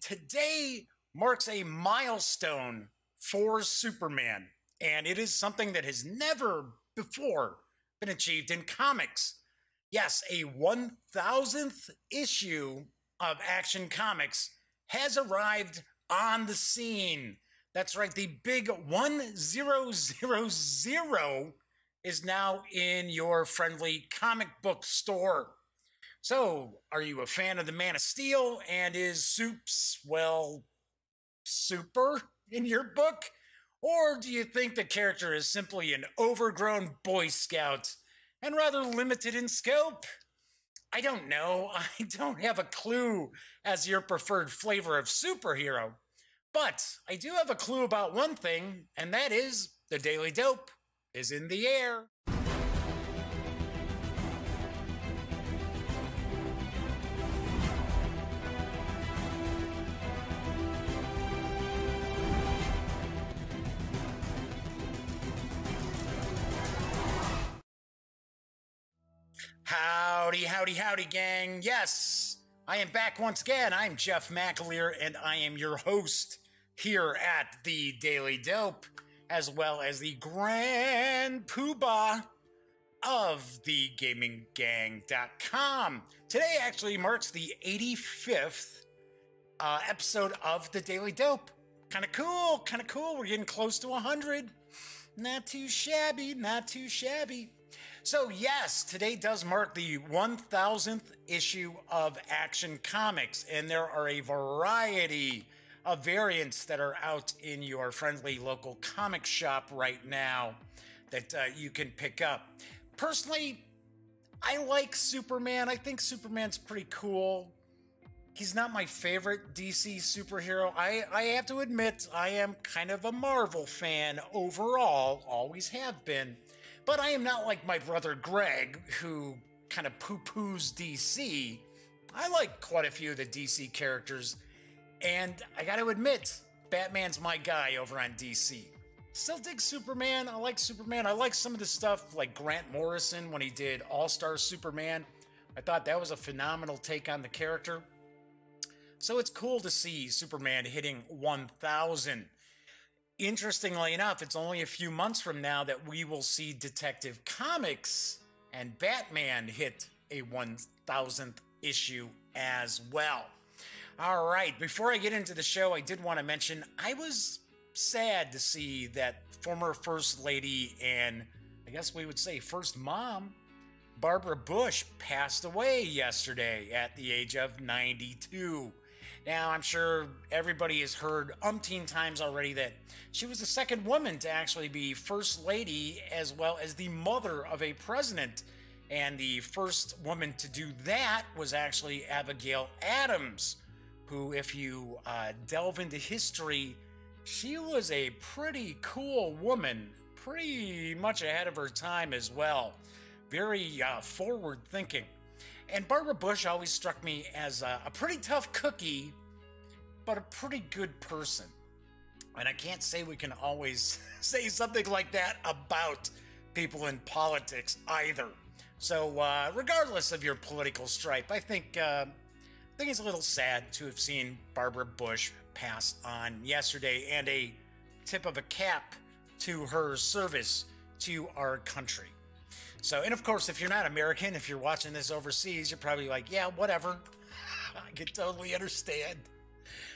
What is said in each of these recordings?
today marks a milestone for Superman, and it is something that has never before been achieved in comics. Yes, a 1000th issue of Action Comics has arrived on the scene. That's right, the big 1000 is now in your friendly comic book store. So, are you a fan of the Man of Steel, and is Supes, well, super in your book? Or do you think the character is simply an overgrown Boy Scout and rather limited in scope? I don't know. I don't have a clue as your preferred flavor of superhero. But I do have a clue about one thing, and that is the Daily Dope is in the air. Howdy, howdy, howdy, gang. Yes, I am back once again. I'm Jeff McAleer, and I am your host here at the Daily Dope, as well as the Grand Poobah of the GamingGang.com. Today actually marks the 85th episode of the Daily Dope. Kind of cool, kind of cool. We're getting close to 100. Not too shabby, not too shabby. So yes, today does mark the 1000th issue of Action Comics, and there are a variety of variants that are out in your friendly local comic shop right now that you can pick up. Personally, I like Superman. I think Superman's pretty cool. He's not my favorite DC superhero. I have to admit, I am kind of a Marvel fan overall, always have been. But I am not like my brother Greg, who kind of poo-poos DC. I like quite a few of the DC characters, and I gotta admit, Batman's my guy over on DC. Still dig Superman. I like Superman. I like some of the stuff like Grant Morrison when he did All-Star Superman. I thought that was a phenomenal take on the character. So it's cool to see Superman hitting 1000. Interestingly enough, it's only a few months from now that we will see Detective Comics and Batman hit a 1000th issue as well. All right, before I get into the show, I did want to mention I was sad to see that former First Lady and I guess we would say First Mom, Barbara Bush, passed away yesterday at the age of 92. Now, I'm sure everybody has heard umpteen times already that she was the second woman to actually be First Lady as well as the mother of a president. And the first woman to do that was actually Abigail Adams, who, if you delve into history, she was a pretty cool woman, pretty much ahead of her time as well. Very forward thinking. And Barbara Bush always struck me as a pretty tough cookie, but a pretty good person. And I can't say we can always say something like that about people in politics either. So regardless of your political stripe, I think it's a little sad to have seen Barbara Bush pass on yesterday, and a tip of a cap to her service to our country. So, and of course, if you're not American, if you're watching this overseas, you're probably like, yeah, whatever. I can totally understand.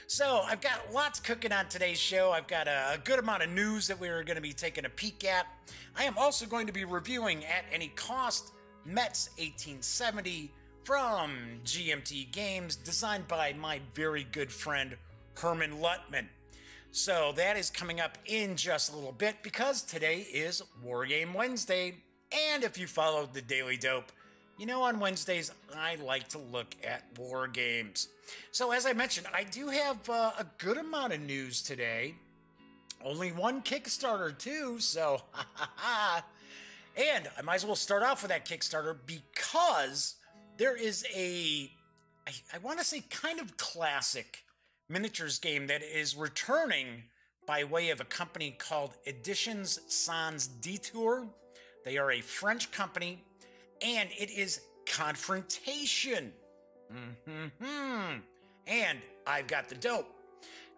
So, I've got lots cooking on today's show. I've got a good amount of news that we're going to be taking a peek at. I am also going to be reviewing At Any Cost, Metz 1870 from GMT Games, designed by my very good friend, Herman Luttman. So, that is coming up in just a little bit because today is Wargame Wednesday. And if you followed the Daily Dope, you know on Wednesdays I like to look at war games. So as I mentioned, I do have a good amount of news today. Only one Kickstarter too, so and I might as well start off with that Kickstarter because there is I want to say kind of classic miniatures game that is returning by way of a company called Editions Sans-Detour. They are a French company, and it is Confrontation. And I've got the dope.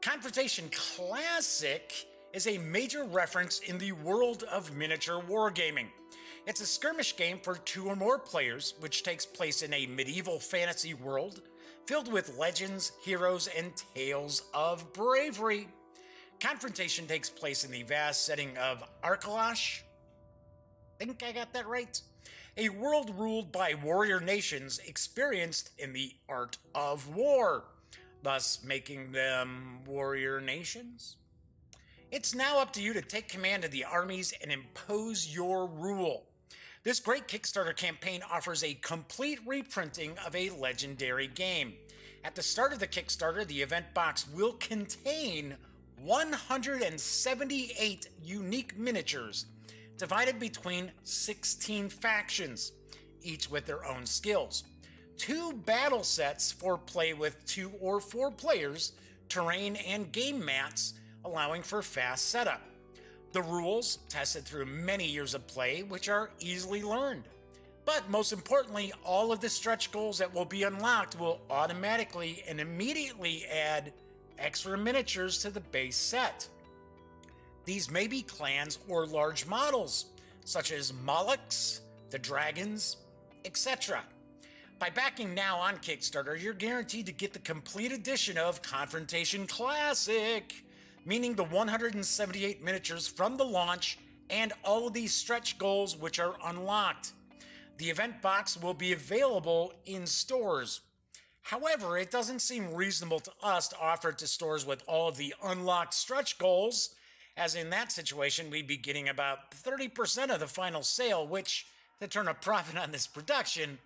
Confrontation Classic is a major reference in the world of miniature wargaming. It's a skirmish game for 2 or more players, which takes place in a medieval fantasy world filled with legends, heroes, and tales of bravery. Confrontation takes place in the vast setting of Arkelash. Think I got that right? A world ruled by warrior nations experienced in the art of war, thus making them warrior nations. It's now up to you to take command of the armies and impose your rule. This great Kickstarter campaign offers a complete reprinting of a legendary game. At the start of the Kickstarter, the event box will contain 178 unique miniatures divided between 16 factions, each with their own skills. 2 battle sets for play with 2 or 4 players, terrain and game mats, allowing for fast setup. The rules, tested through many years of play, which are easily learned. But most importantly, all of the stretch goals that will be unlocked will automatically and immediately add extra miniatures to the base set. These may be clans or large models, such as Molochs, the dragons, etc. By backing now on Kickstarter, you're guaranteed to get the complete edition of Confrontation Classic, meaning the 178 miniatures from the launch and all of these stretch goals which are unlocked. The event box will be available in stores. However, it doesn't seem reasonable to us to offer it to stores with all of the unlocked stretch goals, as in that situation we'd be getting about 30% of the final sale, which, to turn a profit on this production,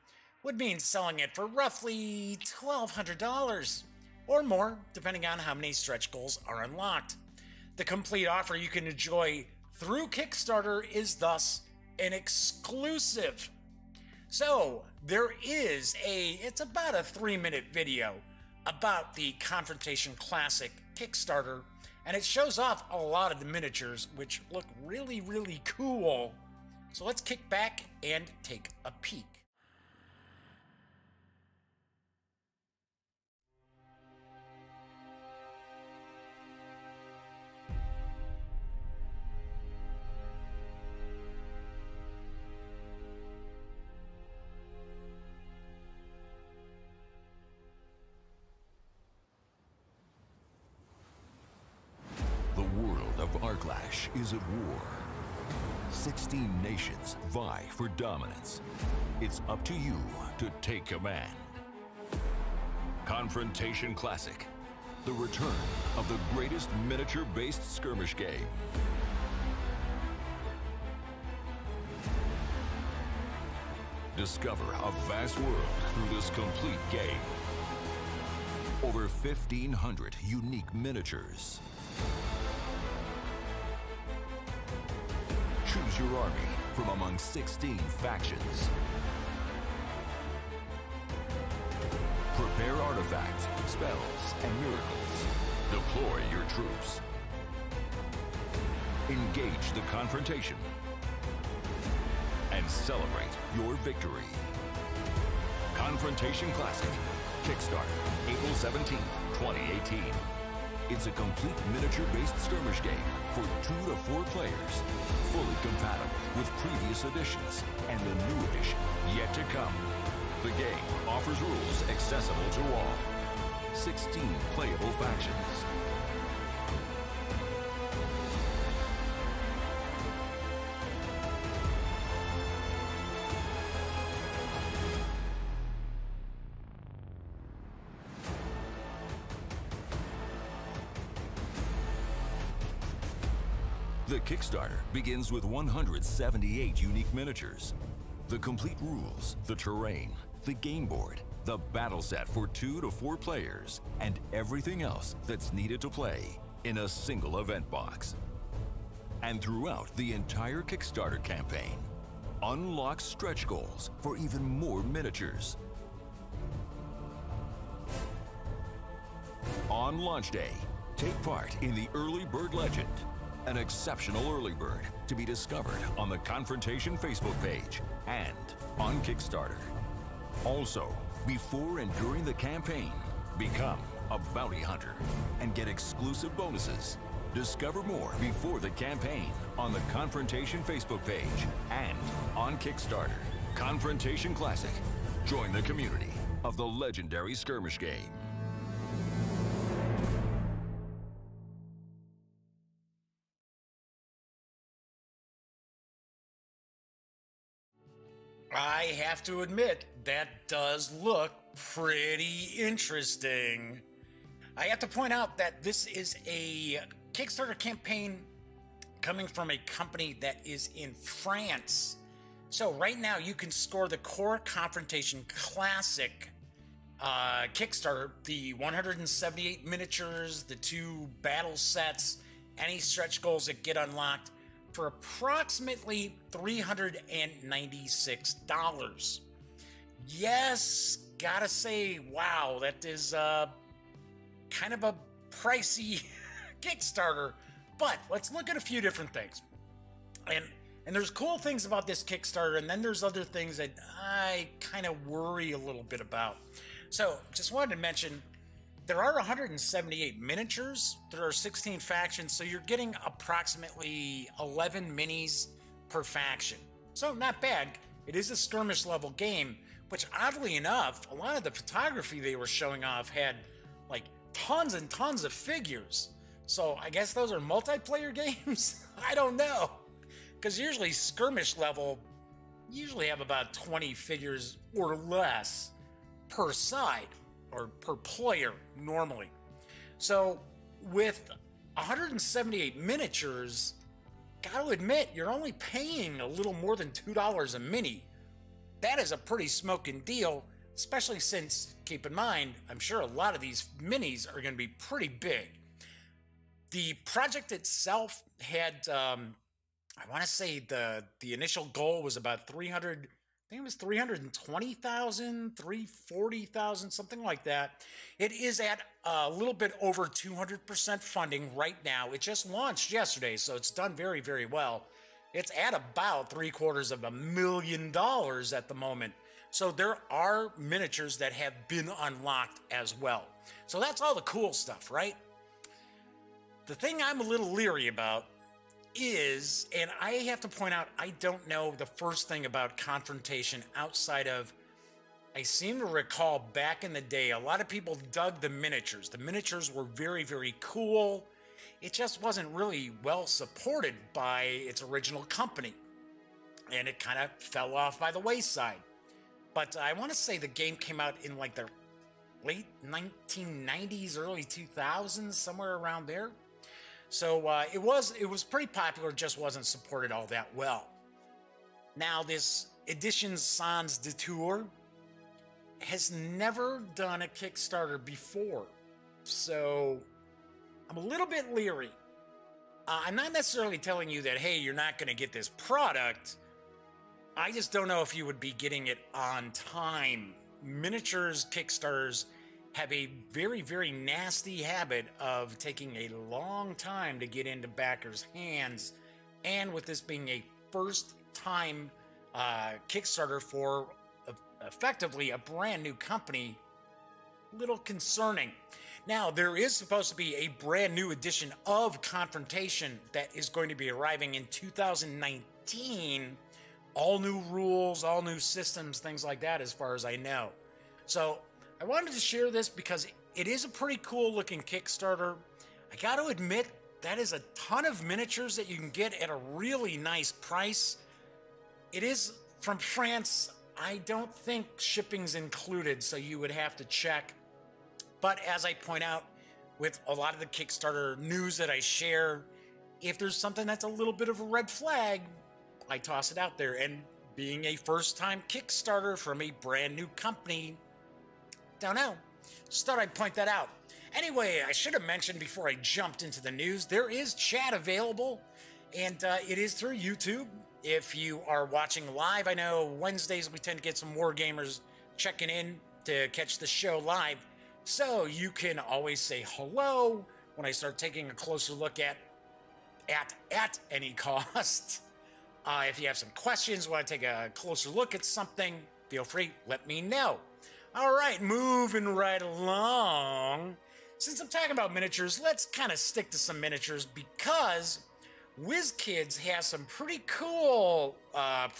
would mean selling it for roughly $1,200 or more, depending on how many stretch goals are unlocked. The complete offer you can enjoy through Kickstarter is thus an exclusive. So there is it's about a 3-minute video about the Confrontation Classic Kickstarter, and it shows off a lot of the miniatures, which look really, really cool. So let's kick back and take a peek. Arklash is at war. 16 nations vie for dominance. It's up to you to take command. Confrontation Classic, the return of the greatest miniature-based skirmish game. Discover a vast world through this complete game. Over 1,500 unique miniatures. Choose your army from among 16 factions. Prepare artifacts, spells, and miracles. Deploy your troops. Engage the confrontation. And celebrate your victory. Confrontation Classic. Kickstarter, April 17, 2018. It's a complete miniature-based skirmish game for 2 to 4 players, fully compatible with previous editions and the new edition yet to come. The game offers rules accessible to all. 16 playable factions. The Kickstarter begins with 178 unique miniatures. The complete rules, the terrain, the game board, the battle set for 2 to 4 players, and everything else that's needed to play in a single event box. And throughout the entire Kickstarter campaign, unlock stretch goals for even more miniatures. On launch day, take part in the Early Bird Legend, an exceptional early bird to be discovered on the Confrontation Facebook page and on Kickstarter. Also, before and during the campaign, become a bounty hunter, and get exclusive bonuses. Discover more before the campaign on the Confrontation Facebook page and on Kickstarter. Confrontation Classic. Join the community of the legendary skirmish game. I have to admit, that does look pretty interesting. I have to point out that this is a Kickstarter campaign coming from a company that is in France. So right now you can score the core Confrontation Classic Kickstarter, the 178 miniatures, the 2 battle sets, any stretch goals that get unlocked for approximately $396. Yes, gotta say, wow, that is kind of a pricey Kickstarter. But let's look at a few different things. And there's cool things about this Kickstarter, and then there's other things that I kind of worry a little bit about. So, just wanted to mention, there are 178 miniatures. There are 16 factions, so you're getting approximately 11 minis per faction. So, not bad. It is a skirmish level game, which oddly enough, a lot of the photography they were showing off had like tons and tons of figures. So, I guess those are multiplayer games? I don't know. Because usually skirmish level usually have about 20 figures or less per side, or per player normally. So with 178 miniatures, gotta admit, you're only paying a little more than $2 a mini. That is a pretty smoking deal, especially since, keep in mind, I'm sure a lot of these minis are going to be pretty big. The project itself had, I want to say the initial goal was about 300, I think it was 320,000, 340,000, something like that. It is at a little bit over 200% funding right now. It just launched yesterday, so it's done very, very well. It's at about $750,000 at the moment. So there are miniatures that have been unlocked as well. So that's all the cool stuff, right? The thing I'm a little leery about is, and I have to point out, I don't know the first thing about Confrontation outside of, I seem to recall back in the day, a lot of people dug the miniatures. The miniatures were very, very cool. It just wasn't really well supported by its original company, and it kind of fell off by the wayside. But I want to say the game came out in like the late 1990s, early 2000s, somewhere around there. So it was pretty popular, just wasn't supported all that well. Now this edition Sans-Detour has never done a Kickstarter before, so I'm a little bit leery. I'm not necessarily telling you that, hey, you're not going to get this product. I just don't know if you would be getting it on time. Miniatures Kickstarters have a very, very nasty habit of taking a long time to get into backers' hands. And with this being a first-time Kickstarter for effectively a brand new company, a little concerning. Now, there is supposed to be a brand new edition of Confrontation that is going to be arriving in 2019. All new rules, all new systems, things like that, as far as I know. So I wanted to share this because it is a pretty cool looking Kickstarter. I got to admit, that is a ton of miniatures that you can get at a really nice price. It is from France. I don't think shipping's included, so you would have to check. But as I point out, with a lot of the Kickstarter news that I share, if there's something that's a little bit of a red flag, I toss it out there. And being a first-time Kickstarter from a brand new company, don't know. Just thought I'd point that out. Anyway, I should have mentioned before I jumped into the news, there is chat available, and it is through YouTube. If you are watching live, I know Wednesdays we tend to get some Wargamers checking in to catch the show live, so you can always say hello when I start taking a closer look at any cost. If you have some questions, want to take a closer look at something, feel free, let me know. All right, moving right along. Since I'm talking about miniatures, let's kind of stick to some miniatures because WizKids has some pretty cool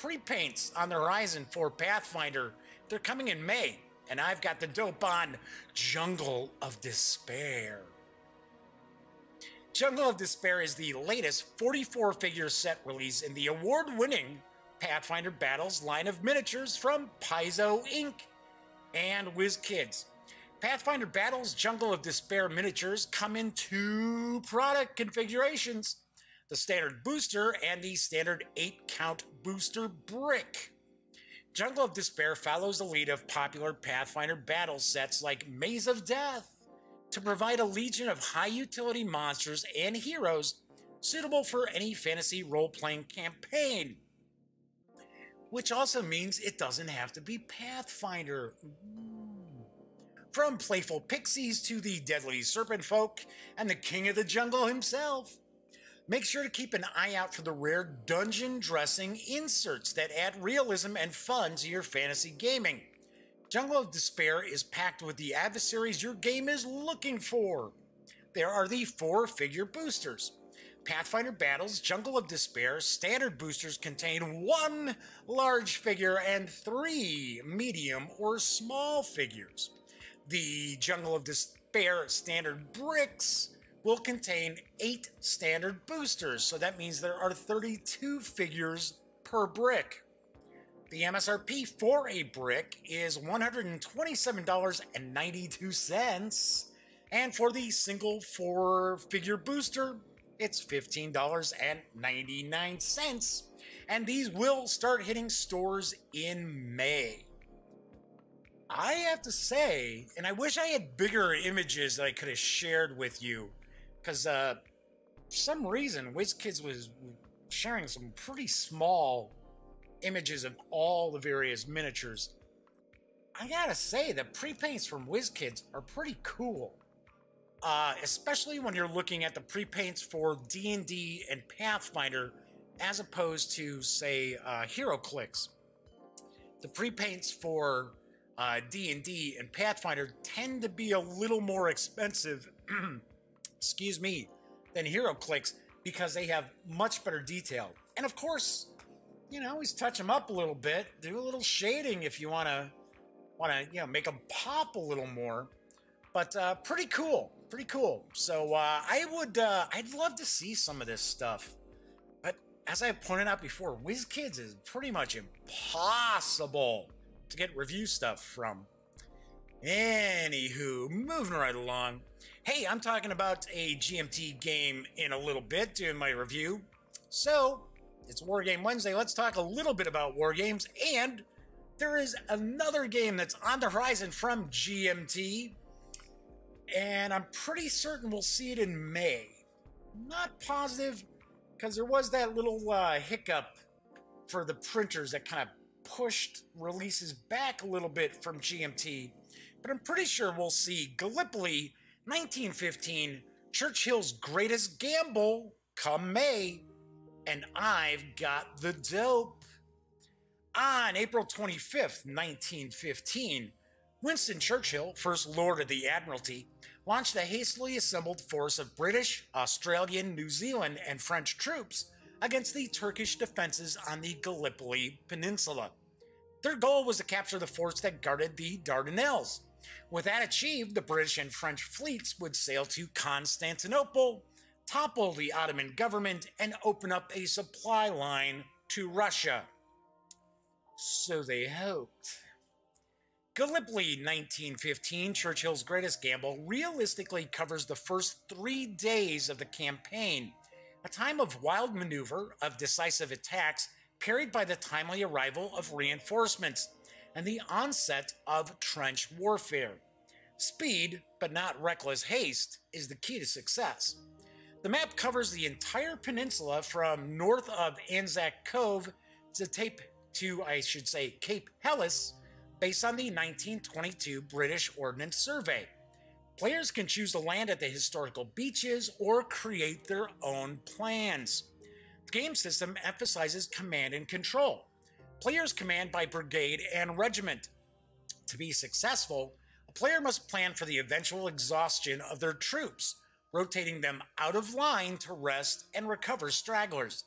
pre-paints on the horizon for Pathfinder. They're coming in May, and I've got the dope on Jungle of Despair. Jungle of Despair is the latest 44-figure set release in the award-winning Pathfinder Battles line of miniatures from Paizo Inc. and WizKids. Pathfinder Battles Jungle of Despair miniatures come in two product configurations, the standard booster and the standard 8-count booster brick. Jungle of Despair follows the lead of popular Pathfinder battle sets like Maze of Death to provide a legion of high-utility monsters and heroes suitable for any fantasy role-playing campaign. Which also means it doesn't have to be Pathfinder. From playful pixies to the deadly serpent folk and the king of the jungle himself. Make sure to keep an eye out for the rare dungeon dressing inserts that add realism and fun to your fantasy gaming. Jungle of Despair is packed with the adversaries your game is looking for. There are the 4-figure boosters. Pathfinder Battles Jungle of Despair standard boosters contain 1 large figure and 3 medium or small figures. The Jungle of Despair standard bricks will contain 8 standard boosters, so that means there are 32 figures per brick. The MSRP for a brick is $127.92, and for the single 4-figure booster, it's $15.99, and these will start hitting stores in May. I have to say, and I wish I had bigger images that I could have shared with you, because for some reason, WizKids was sharing some pretty small images of all the various miniatures. I gotta say, the pre-paints from WizKids are pretty cool. Especially when you're looking at the pre-paints for D&D and Pathfinder, as opposed to, say, HeroClix. The pre-paints for D&D and Pathfinder tend to be a little more expensive, excuse me, than HeroClix because they have much better detail. And of course, you know, always touch them up a little bit, do a little shading if you want to, make them pop a little more. But pretty cool, pretty cool. So I'd love to see some of this stuff. But as I pointed out before, WizKids is pretty much impossible to get review stuff from. Anywho, moving right along. Hey, I'm talking about a GMT game in a little bit, doing my review. So, it's Wargame Wednesday. Let's talk a little bit about Wargames. And there is another game that's on the horizon from GMT. And I'm pretty certain we'll see it in May. Not positive, because there was that little hiccup for the printers that kind of pushed releases back a little bit from GMT. But I'm pretty sure we'll see Gallipoli 1915, Churchill's Greatest Gamble, come May. And I've got the dope. On April 25th, 1915, Winston Churchill, First Lord of the Admiralty, launched a hastily assembled force of British, Australian, New Zealand, and French troops against the Turkish defenses on the Gallipoli Peninsula. Their goal was to capture the forts that guarded the Dardanelles. With that achieved, the British and French fleets would sail to Constantinople, topple the Ottoman government, and open up a supply line to Russia. So they hoped. Gallipoli 1915, Churchill's Greatest Gamble, realistically covers the first 3 days of the campaign, a time of wild maneuver, of decisive attacks, parried by the timely arrival of reinforcements, and the onset of trench warfare. Speed, but not reckless haste, is the key to success. The map covers the entire peninsula from north of Anzac Cove to Cape Helles, based on the 1922 British Ordnance Survey. Players can choose to land at the historical beaches or create their own plans. The game system emphasizes command and control. Players command by brigade and regiment. To be successful, A player must plan for the eventual exhaustion of their troops, rotating them out of line to rest and recover stragglers.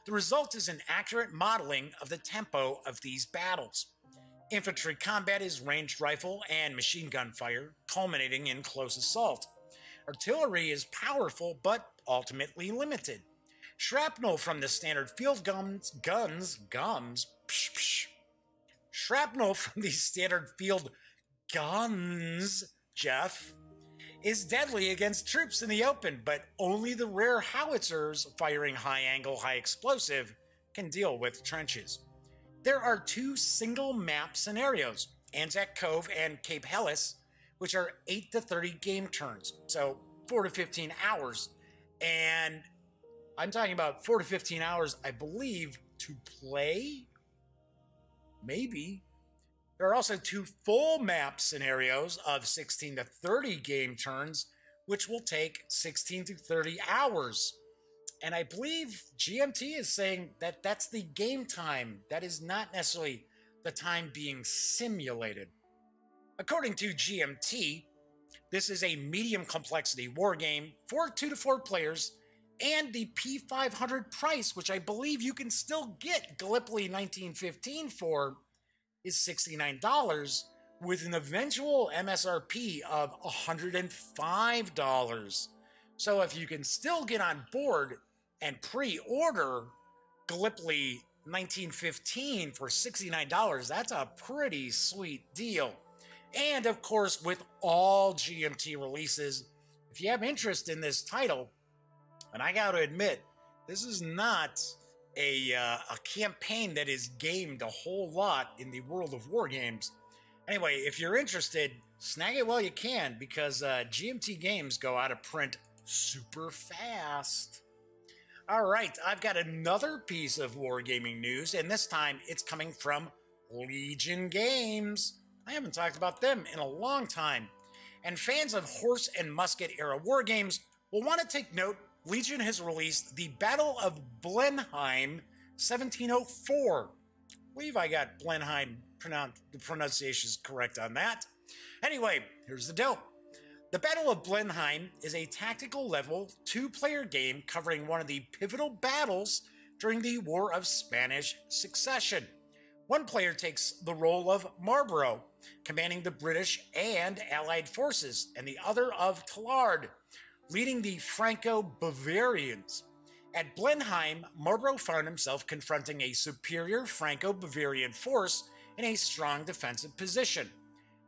The result is an accurate modeling of the tempo of these battles. Infantry combat is ranged rifle and machine gun fire, culminating in close assault. Artillery is powerful but ultimately limited. Shrapnel from the standard field Shrapnel from the standard field guns, Jeff, is deadly against troops in the open, but only the rare howitzers firing high-angle, high-explosive can deal with trenches. There are 2 single map scenarios, Anzac Cove and Cape Helles, which are 8 to 30 game turns, so 4 to 15 hours. And I'm talking about 4 to 15 hours, I believe, to play? Maybe. There are also 2 full map scenarios of 16 to 30 game turns, which will take 16 to 30 hours. And I believe GMT is saying that that's the game time. That is not necessarily the time being simulated. According to GMT, this is a medium complexity war game for 2 to 4 players, and the P500 price, which I believe you can still get Gallipoli 1915 for, is $69, with an eventual MSRP of $105. So if you can still get on board and pre-order Gallipoli 1915 for $69, that's a pretty sweet deal. And of course, with all GMT releases, if you have interest in this title, and I gotta admit, this is not a campaign that is gamed a whole lot in the world of war games. Anyway, if you're interested, snag it while you can, because GMT Games go out of print super fast. All right, I've got another piece of wargaming news, and this time it's coming from Legion Games. I haven't talked about them in a long time. And fans of horse and musket era war games will want to take note. Legion has released the Battle of Blenheim 1704. I believe I got Blenheim the pronunciation is correct on that. Anyway, here's the dope. The Battle of Blenheim is a tactical level 2-player game covering one of the pivotal battles during the War of Spanish Succession. One player takes the role of Marlborough, commanding the British and Allied forces, and the other of Tallard, leading the Franco-Bavarians. At Blenheim, Marlborough found himself confronting a superior Franco-Bavarian force in a strong defensive position.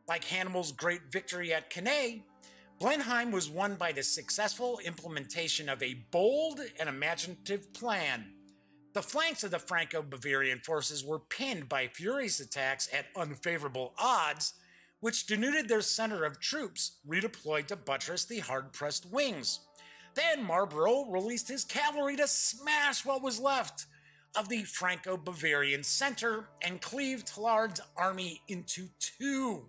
Like Hannibal's great victory at Cannae, Blenheim was won by the successful implementation of a bold and imaginative plan. The flanks of the Franco-Bavarian forces were pinned by furious attacks at unfavorable odds, which denuded their center of troops redeployed to buttress the hard-pressed wings. Then Marlborough released his cavalry to smash what was left of the Franco-Bavarian center and cleave Tallard's army into 2.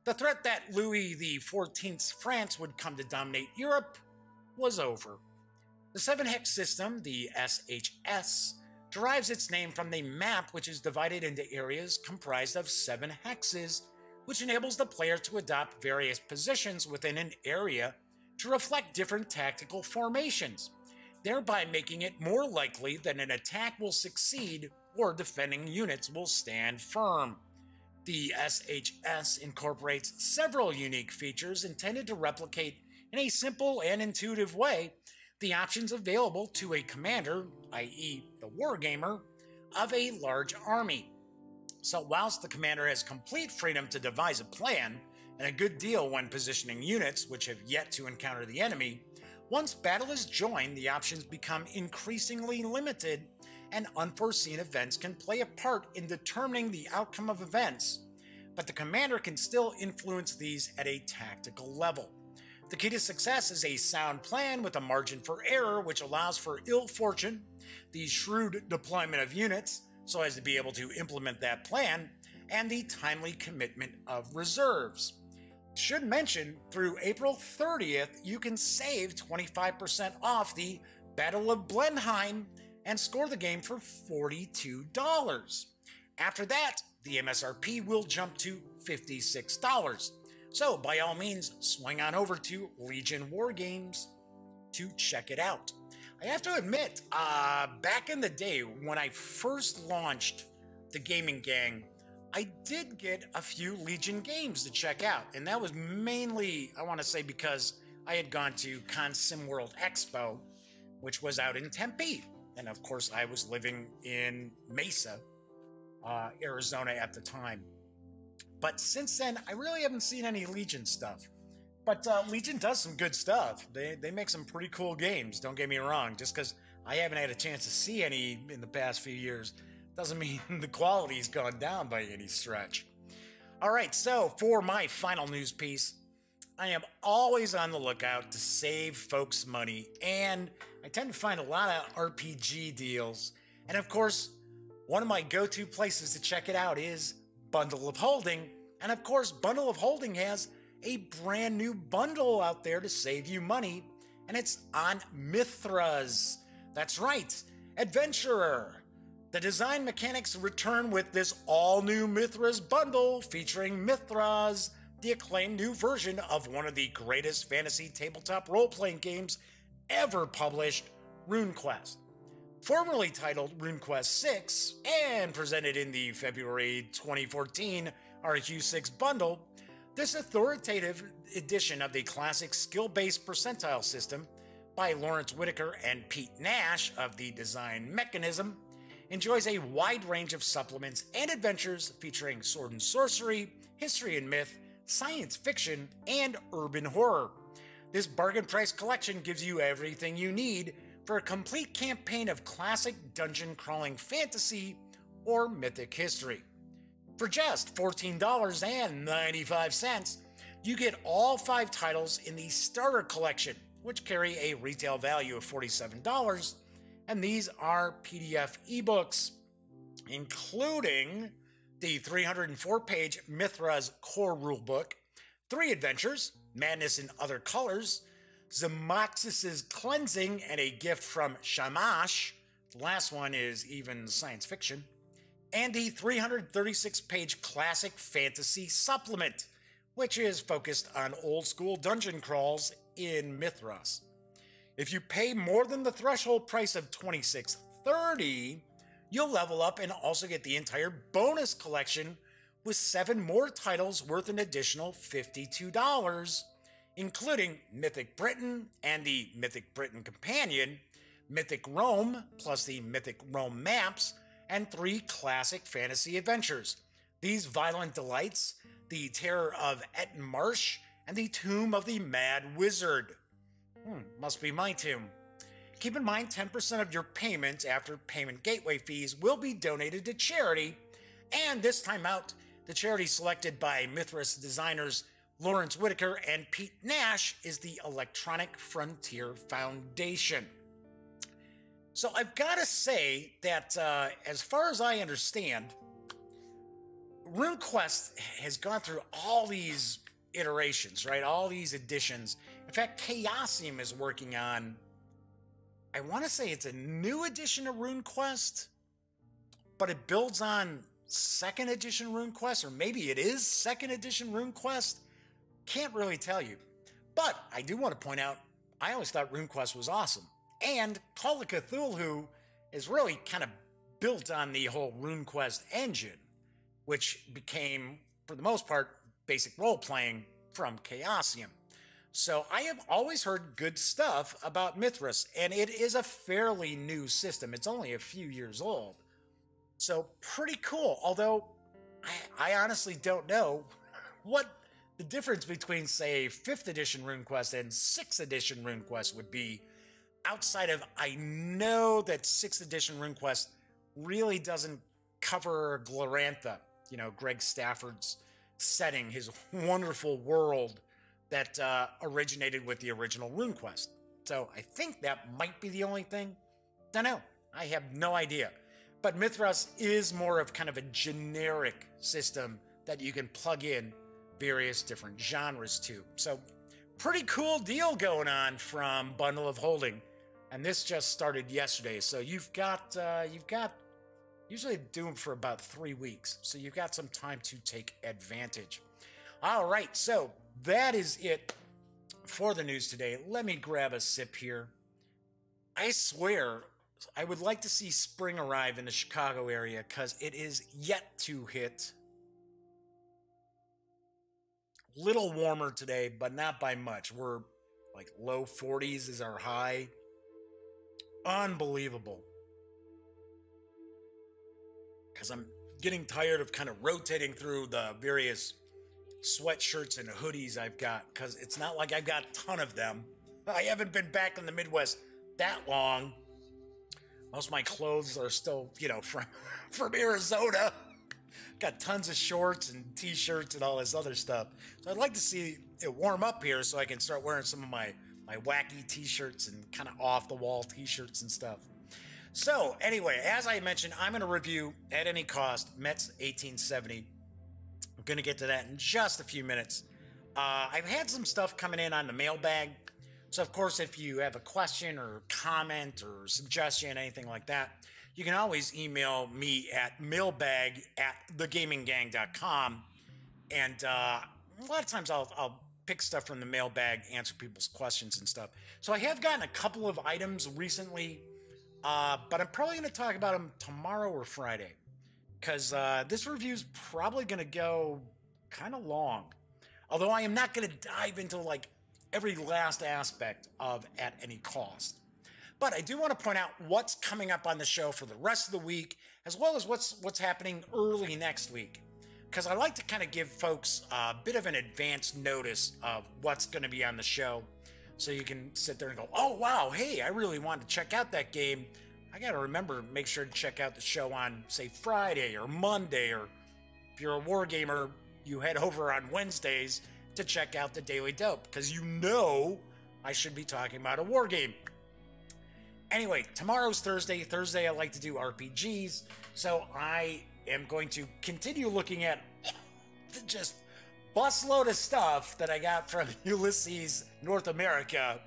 The threat that Louis XIV's France would come to dominate Europe was over. The 7-hex system, the SHS, derives its name from the map, which is divided into areas comprised of 7 hexes, which enables the player to adopt various positions within an area to reflect different tactical formations, thereby making it more likely that an attack will succeed or defending units will stand firm. The SHS incorporates several unique features intended to replicate in a simple and intuitive way the options available to a commander, i.e. the wargamer, of a large army. So whilst the commander has complete freedom to devise a plan, and a good deal when positioning units which have yet to encounter the enemy, once battle is joined, the options become increasingly limited, and unforeseen events can play a part in determining the outcome of events, but the commander can still influence these at a tactical level. The key to success is a sound plan with a margin for error, which allows for ill fortune, the shrewd deployment of units so as to be able to implement that plan, and the timely commitment of reserves. Should mention, through April 30th, you can save 25% off the Battle of Blenheim and score the game for $42. After that, the MSRP will jump to $56. So by all means, swing on over to Legion Wargames to check it out. I have to admit, back in the day when I first launched the Gaming Gang, I did get a few Legion games to check out, and that was mainly, I want to say, because I had gone to Consim World Expo, which was out in Tempe, and of course I was living in Mesa, Arizona at the time. But since then, I really haven't seen any Legion stuff. But Legion does some good stuff. They make some pretty cool games, don't get me wrong. Just because I haven't had a chance to see any in the past few years doesn't mean the quality's gone down by any stretch. All right, so for my final news piece, I am always on the lookout to save folks money, and I tend to find a lot of RPG deals. And of course, one of my go-to places to check it out is Bundle of Holding. And of course, Bundle of Holding has a brand new bundle out there to save you money, and it's on Mithras. That's right, Adventurer. The design mechanics return with this all-new Mithras bundle featuring Mithras, the acclaimed new version of one of the greatest fantasy tabletop role-playing games ever published, RuneQuest. Formerly titled RuneQuest 6 and presented in the February 2014 RQ6 bundle, this authoritative edition of the classic skill-based percentile system by Lawrence Whitaker and Pete Nash of the Design Mechanism enjoys a wide range of supplements and adventures featuring sword and sorcery, history and myth, science fiction, and urban horror. This bargain price collection gives you everything you need for a complete campaign of classic dungeon crawling fantasy or mythic history. For just $14.95, you get all 5 titles in the Starter Collection, which carry a retail value of $47, and these are PDF ebooks, including the 304-page Mithras Core Rulebook, 3 adventures, Madness in Other Colors, Zamaxis' Cleansing, and a gift from Shamash. The last one is even science fiction. And the 336-page Classic Fantasy Supplement, which is focused on old-school dungeon crawls in Mithras. If you pay more than the threshold price of $26.30, you'll level up and also get the entire bonus collection with 7 more titles worth an additional $52, including Mythic Britain and the Mythic Britain Companion, Mythic Rome plus the Mythic Rome maps, and 3 classic fantasy adventures. These Violent Delights, The Terror of Etten Marsh, and The Tomb of the Mad Wizard. Must be my tomb. Keep in mind, 10% of your payment after payment gateway fees will be donated to charity, and this time out, the charity selected by Mithras designers Lawrence Whitaker and Pete Nash is the Electronic Frontier Foundation. So I've got to say that as far as I understand, RuneQuest has gone through all these iterations, right? All these editions. In fact, Chaosium is working on, I want to say it's a new edition of RuneQuest, but it builds on 2nd edition RuneQuest, or maybe it is 2nd edition RuneQuest. Can't really tell you. But I do want to point out, I always thought RuneQuest was awesome. And Call of Cthulhu is really kind of built on the whole RuneQuest engine, which became, for the most part, basic role-playing from Chaosium. So I have always heard good stuff about Mithras, and it is a fairly new system. It's only a few years old. So pretty cool, although I honestly don't know what the difference between, say, 5th edition RuneQuest and 6th edition RuneQuest would be, outside of, I know that 6th edition RuneQuest really doesn't cover Glorantha, you know, Greg Stafford's setting, his wonderful world that originated with the original RuneQuest. So I think that might be the only thing. Don't know. I have no idea. But Mithras is more of kind of a generic system that you can plug in various different genres to. So pretty cool deal going on from Bundle of Holding. And this just started yesterday. So you've got usually do them for about 3 weeks. So you've got some time to take advantage. All right. So that is it for the news today. Let me grab a sip here. I swear, I would like to see spring arrive in the Chicago area because it is yet to hit. Little warmer today, but not by much. We're like low 40s is our high. Unbelievable. Because I'm getting tired of kind of rotating through the various sweatshirts and hoodies I've got, because it's not like I've got a ton of them. I haven't been back in the Midwest that long. Most of my clothes are still, from Arizona. Got tons of shorts and t-shirts and all this other stuff. So I'd like to see it warm up here so I can start wearing some of my wacky t-shirts and kind of off-the-wall t-shirts and stuff. So anyway, as I mentioned, I'm going to review at any cost Metz 1870. I'm going to get to that in just a few minutes. I've had some stuff coming in on the mailbag. So of course, if you have a question or comment or suggestion, anything like that, you can always email me at mailbag@thegaminggang.com. And a lot of times I'll pick stuff from the mailbag, answer people's questions and stuff. So I have gotten a couple of items recently, but I'm probably going to talk about them tomorrow or Friday, because this review is probably going to go kind of long. Although I am not going to dive into like every last aspect of At Any Cost. But I do want to point out what's coming up on the show for the rest of the week, as well as what's happening early next week. Because I like to kind of give folks a bit of an advance notice of what's going to be on the show. So you can sit there and go, oh, wow, hey, I really want to check out that game. I got to make sure to check out the show on, say, Friday or Monday. Or if you're a wargamer, you head over on Wednesdays to check out the Daily Dope. Because I should be talking about a war game. Anyway, tomorrow's Thursday. Thursday, I like to do RPGs. So I am going to continue looking at just busload of stuff that I got from Ulysses North America.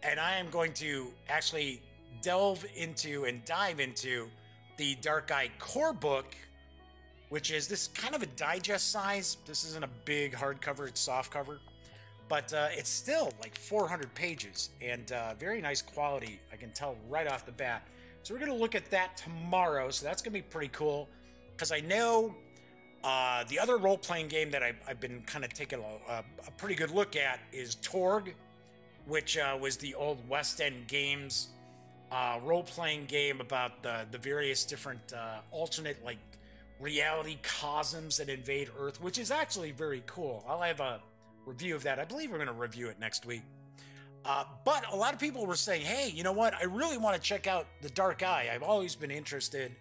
And I am going to actually delve into and dive into the Dark Eye core book, which is this kind of a digest size. This isn't a big hardcover, it's softcover. But it's still like 400 pages and very nice quality, I can tell right off the bat. So we're going to look at that tomorrow, so that's going to be pretty cool. Because I know the other role-playing game that I've been kind of taking a pretty good look at is Torg, which was the old West End Games role-playing game about the various different alternate like reality cosms that invade Earth, which is actually very cool. I'll have a review of that. I believe we're going to review it next week. But a lot of people were saying, hey, you know what? I really want to check out the Dark Eye. I've always been interested.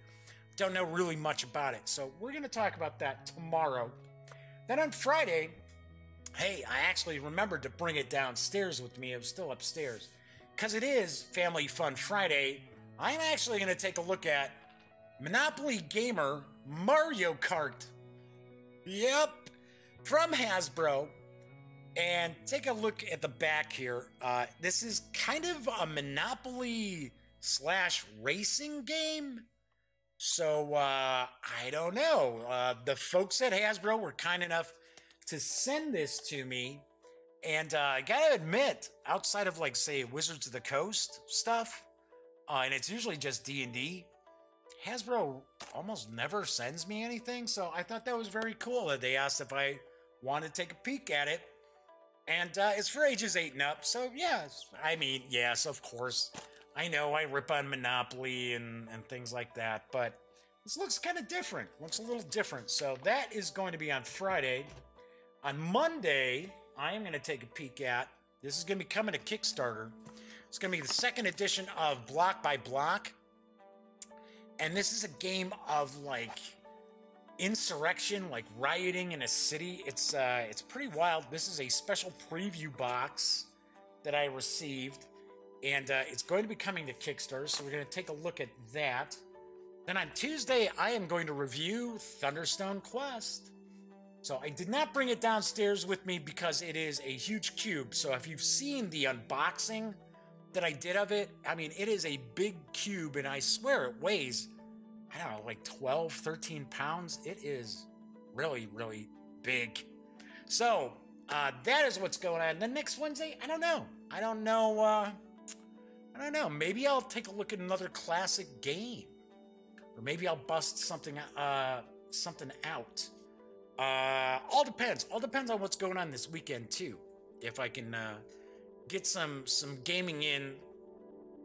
Don't know really much about it. So we're going to talk about that tomorrow. Then on Friday, hey, I actually remembered to bring it downstairs with me. It was still upstairs. Because it is Family Fun Friday, I'm actually going to take a look at Monopoly Gamer Mario Kart. Yep, from Hasbro. And take a look at the back here. This is kind of a Monopoly / racing game. So, I don't know. The folks at Hasbro were kind enough to send this to me. And I gotta admit, outside of like, say, Wizards of the Coast stuff, and it's usually just D&D, Hasbro almost never sends me anything. So I thought that was very cool that they asked if I wanted to take a peek at it. And it's for ages 8 and up, so yes. I mean, yes, of course. I know I rip on Monopoly and things like that, but this looks kind of different. Looks a little different. So that is going to be on Friday. On Monday, I am going to take a peek at, this is going to be coming to Kickstarter. It's going to be the second edition of Block by Block. And this is a game of, like, insurrection, like rioting in a city. It's pretty wild. This is a special preview box that I received, and it's going to be coming to Kickstarter, so we're going to take a look at that. Then on Tuesday, I am going to review Thunderstone Quest. So I did not bring it downstairs with me because it is a huge cube. So if you've seen the unboxing that I did of it, I mean, it is a big cube, and I swear it weighs, I don't know, like 12, 13 pounds. It is really, really big. So That is what's going on. The next Wednesday, I don't know. I don't know. Maybe I'll take a look at another classic game, or maybe I'll bust something out. All depends. All depends on what's going on this weekend too. If I can get some gaming in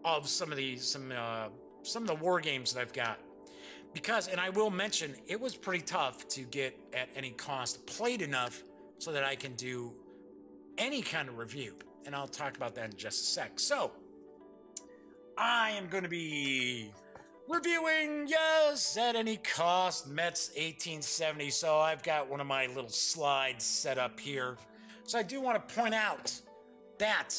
of some of the war games that I've got. Because, and I will mention, it was pretty tough to get at any cost played enough so that I can do any kind of review. And I'll talk about that in just a sec. So, I am going to be reviewing, yes, at any cost, Metz 1870. So I've got one of my little slides set up here. So I do want to point out that,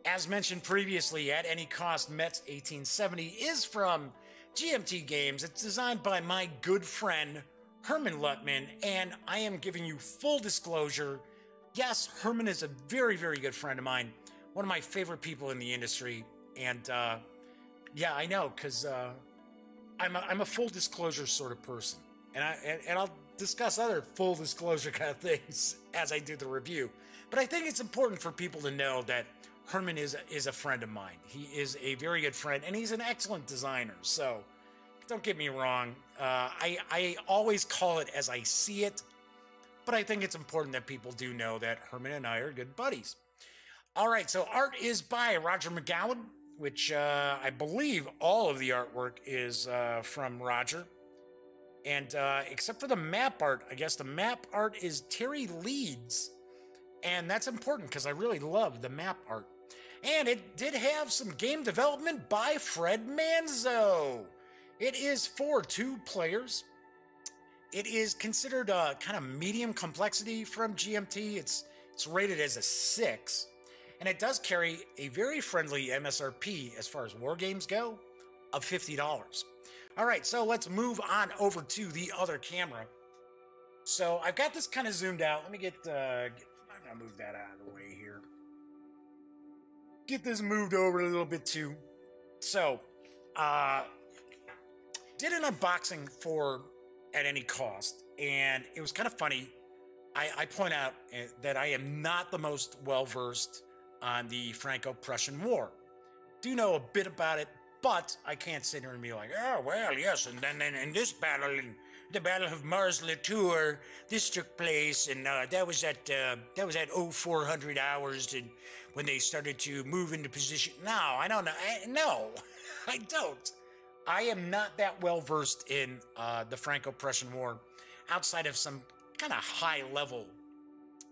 as mentioned previously, at any cost, Metz 1870 is from GMT Games. It's designed by my good friend, Herman Luttman, and I am giving you full disclosure. Yes, Herman is a very, very good friend of mine, one of my favorite people in the industry, and yeah, I know, because I'm a full disclosure sort of person, and I'll discuss other full disclosure kind of things as I do the review. But I think it's important for people to know that Herman is a friend of mine. He is a very good friend, and he's an excellent designer. So don't get me wrong. I always call it as I see it, but I think it's important that people do know that Herman and I are good buddies. All right, so art is by Roger McGowan, which I believe all of the artwork is from Roger. And except for the map art, I guess the map art is Terry Leeds. And that's important because I really love the map art. And it did have some game development by Fred Manzo. It is for 2 players. It is considered a kind of medium complexity from GMT. It's rated as a 6. And it does carry a very friendly MSRP as far as war games go of $50. All right, so let's move on over to the other camera. So I've got this kind of zoomed out. Let me I'm gonna move that out of the way here. Get this moved over a little bit too. So, did an unboxing for At Any Cost, and it was kind of funny. I point out that I am not the most well-versed on the Franco-Prussian War. Do know a bit about it, but I can't sit here and be like, oh, well, yes, and then in this battle, in the Battle of Mars-le-Tour, this took place, and that was at 0400 hours, and when they started to move into position. No, I don't know. No, I don't. I am not that well versed in the Franco-Prussian War, outside of some kind of high-level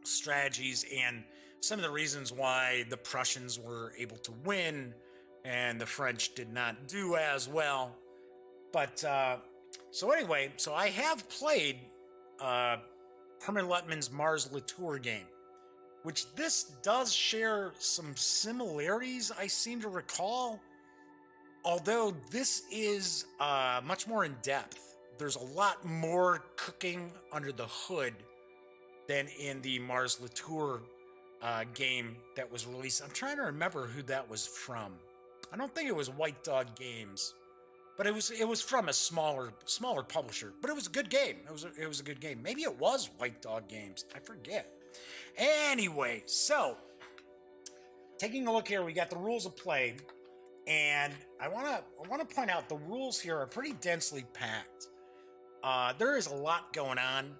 strategies and some of the reasons why the Prussians were able to win and the French did not do as well. But so anyway, so I have played Herman Luttman's Mars-le-Tour game, which this does share some similarities, I seem to recall, although this is much more in depth. There's a lot more cooking under the hood than in the Mars-le-Tour game that was released. I'm trying to remember who that was from. I don't think it was White Dog Games, but it was from a smaller publisher. But it was a good game. It was a good game. Maybe it was White Dog Games. I forget. Anyway, so taking a look here, we got the rules of play, and I want to point out the rules here are pretty densely packed. There is a lot going on.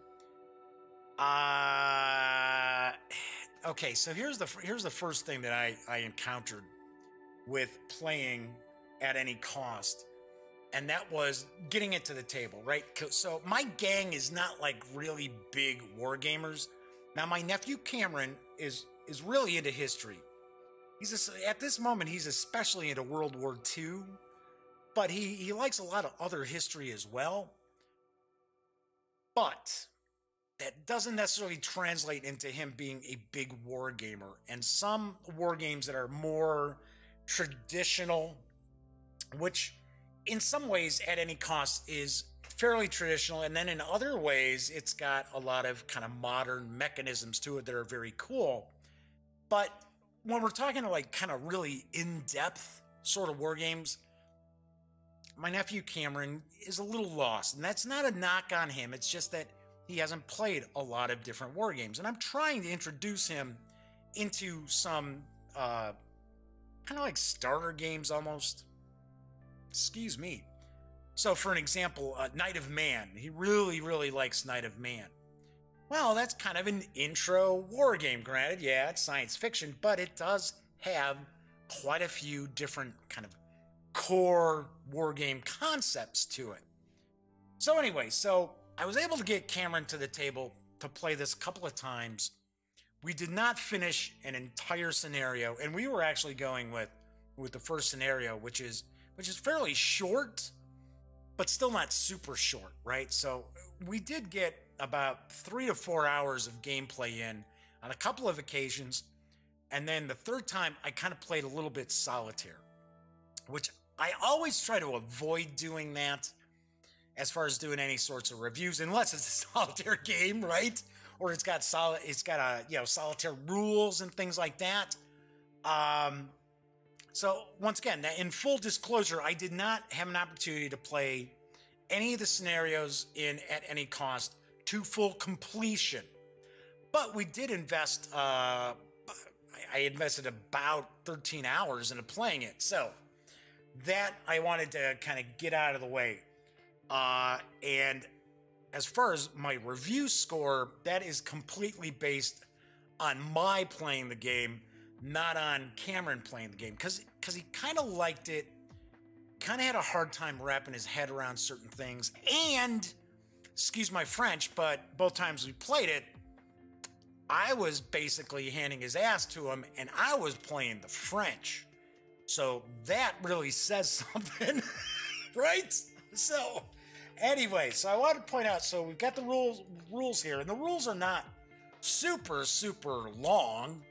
Okay, so here's the first thing that I encountered with playing At Any Cost, and that was getting it to the table, right? So my gang is not like really big war gamers. Now my nephew Cameron is really into history. At this moment he's especially into World War II, but he likes a lot of other history as well. But that doesn't necessarily translate into him being a big war gamer. And some war games that are more traditional, which in some ways At Any Cost is fairly traditional, and then in other ways it's got a lot of kind of modern mechanisms to it that are very cool. But when we're talking like kind of really in-depth sort of war games, my nephew Cameron is a little lost, and that's not a knock on him. It's just that he hasn't played a lot of different war games, and I'm trying to introduce him into some kind of like starter games almost. Excuse me. So for an example, Knight of Man. He really, really likes Knight of Man. Well, that's kind of an intro war game. Granted, yeah, it's science fiction, but it does have quite a few different kind of core war game concepts to it. So anyway, so I was able to get Cameron to the table to play this a couple of times. We did not finish an entire scenario, and we were actually going with the first scenario, which is fairly short, but still not super short, right? So we did get about 3 to 4 hours of gameplay in on a couple of occasions, and then the third time I kind of played a little bit solitaire, which I always try to avoid doing that as far as doing any sorts of reviews, unless it's a solitaire game, right? Or it's got solitaire rules and things like that. So once again, in full disclosure, I did not have an opportunity to play any of the scenarios at any cost to full completion. But we did invest, I invested about 13 hours into playing it. So that I wanted to kind of get out of the way. And as far as my review score, that is completely based on my playing the game, not on Cameron playing the game, because he kind of liked it, kind of had a hard time wrapping his head around certain things, and, excuse my French, but both times we played it, I was basically handing his ass to him, and I was playing the French. So that really says something, right? So anyway, so I want to point out, so we've got the rules here, and the rules are not super, super long.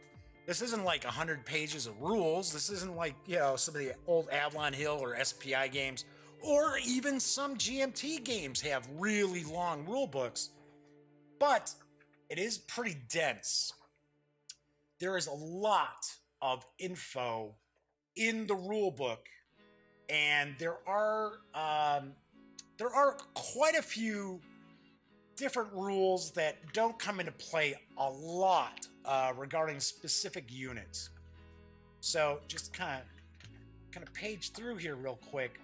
This isn't like 100 pages of rules. This isn't like, some of the old Avalon Hill or SPI games, or even some GMT games have really long rule books. But it is pretty dense. There is a lot of info in the rule book, and there are quite a few different rules that don't come into play a lot regarding specific units. So just kind of page through here real quick.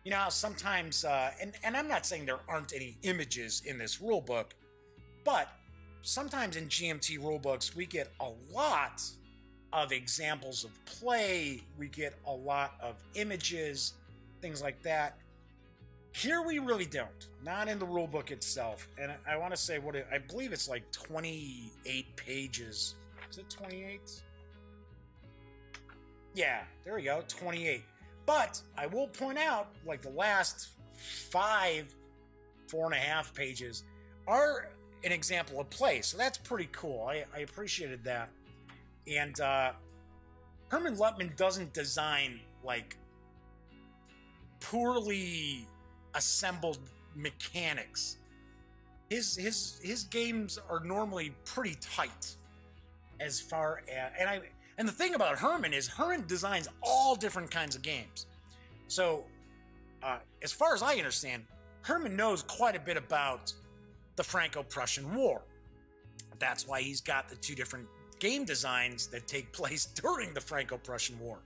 You know how sometimes, and I'm not saying there aren't any images in this rule book, but sometimes in GMT rulebooks we get a lot of examples of play, we get a lot of images, things like that. Here we really don't, not in the rulebook itself. And I want to say I believe it's like 28 pages. Is it 28? Yeah, there we go, 28. But I will point out, like the last 4.5 pages are an example of play. So that's pretty cool. I appreciated that. And Herman Luttman doesn't design like poorly assembled mechanics. His games are normally pretty tight as far as, and the thing about Herman is Herman designs all different kinds of games. So as far as I understand, Herman knows quite a bit about the Franco-Prussian War. That's why he's got the 2 different game designs that take place during the Franco-Prussian War.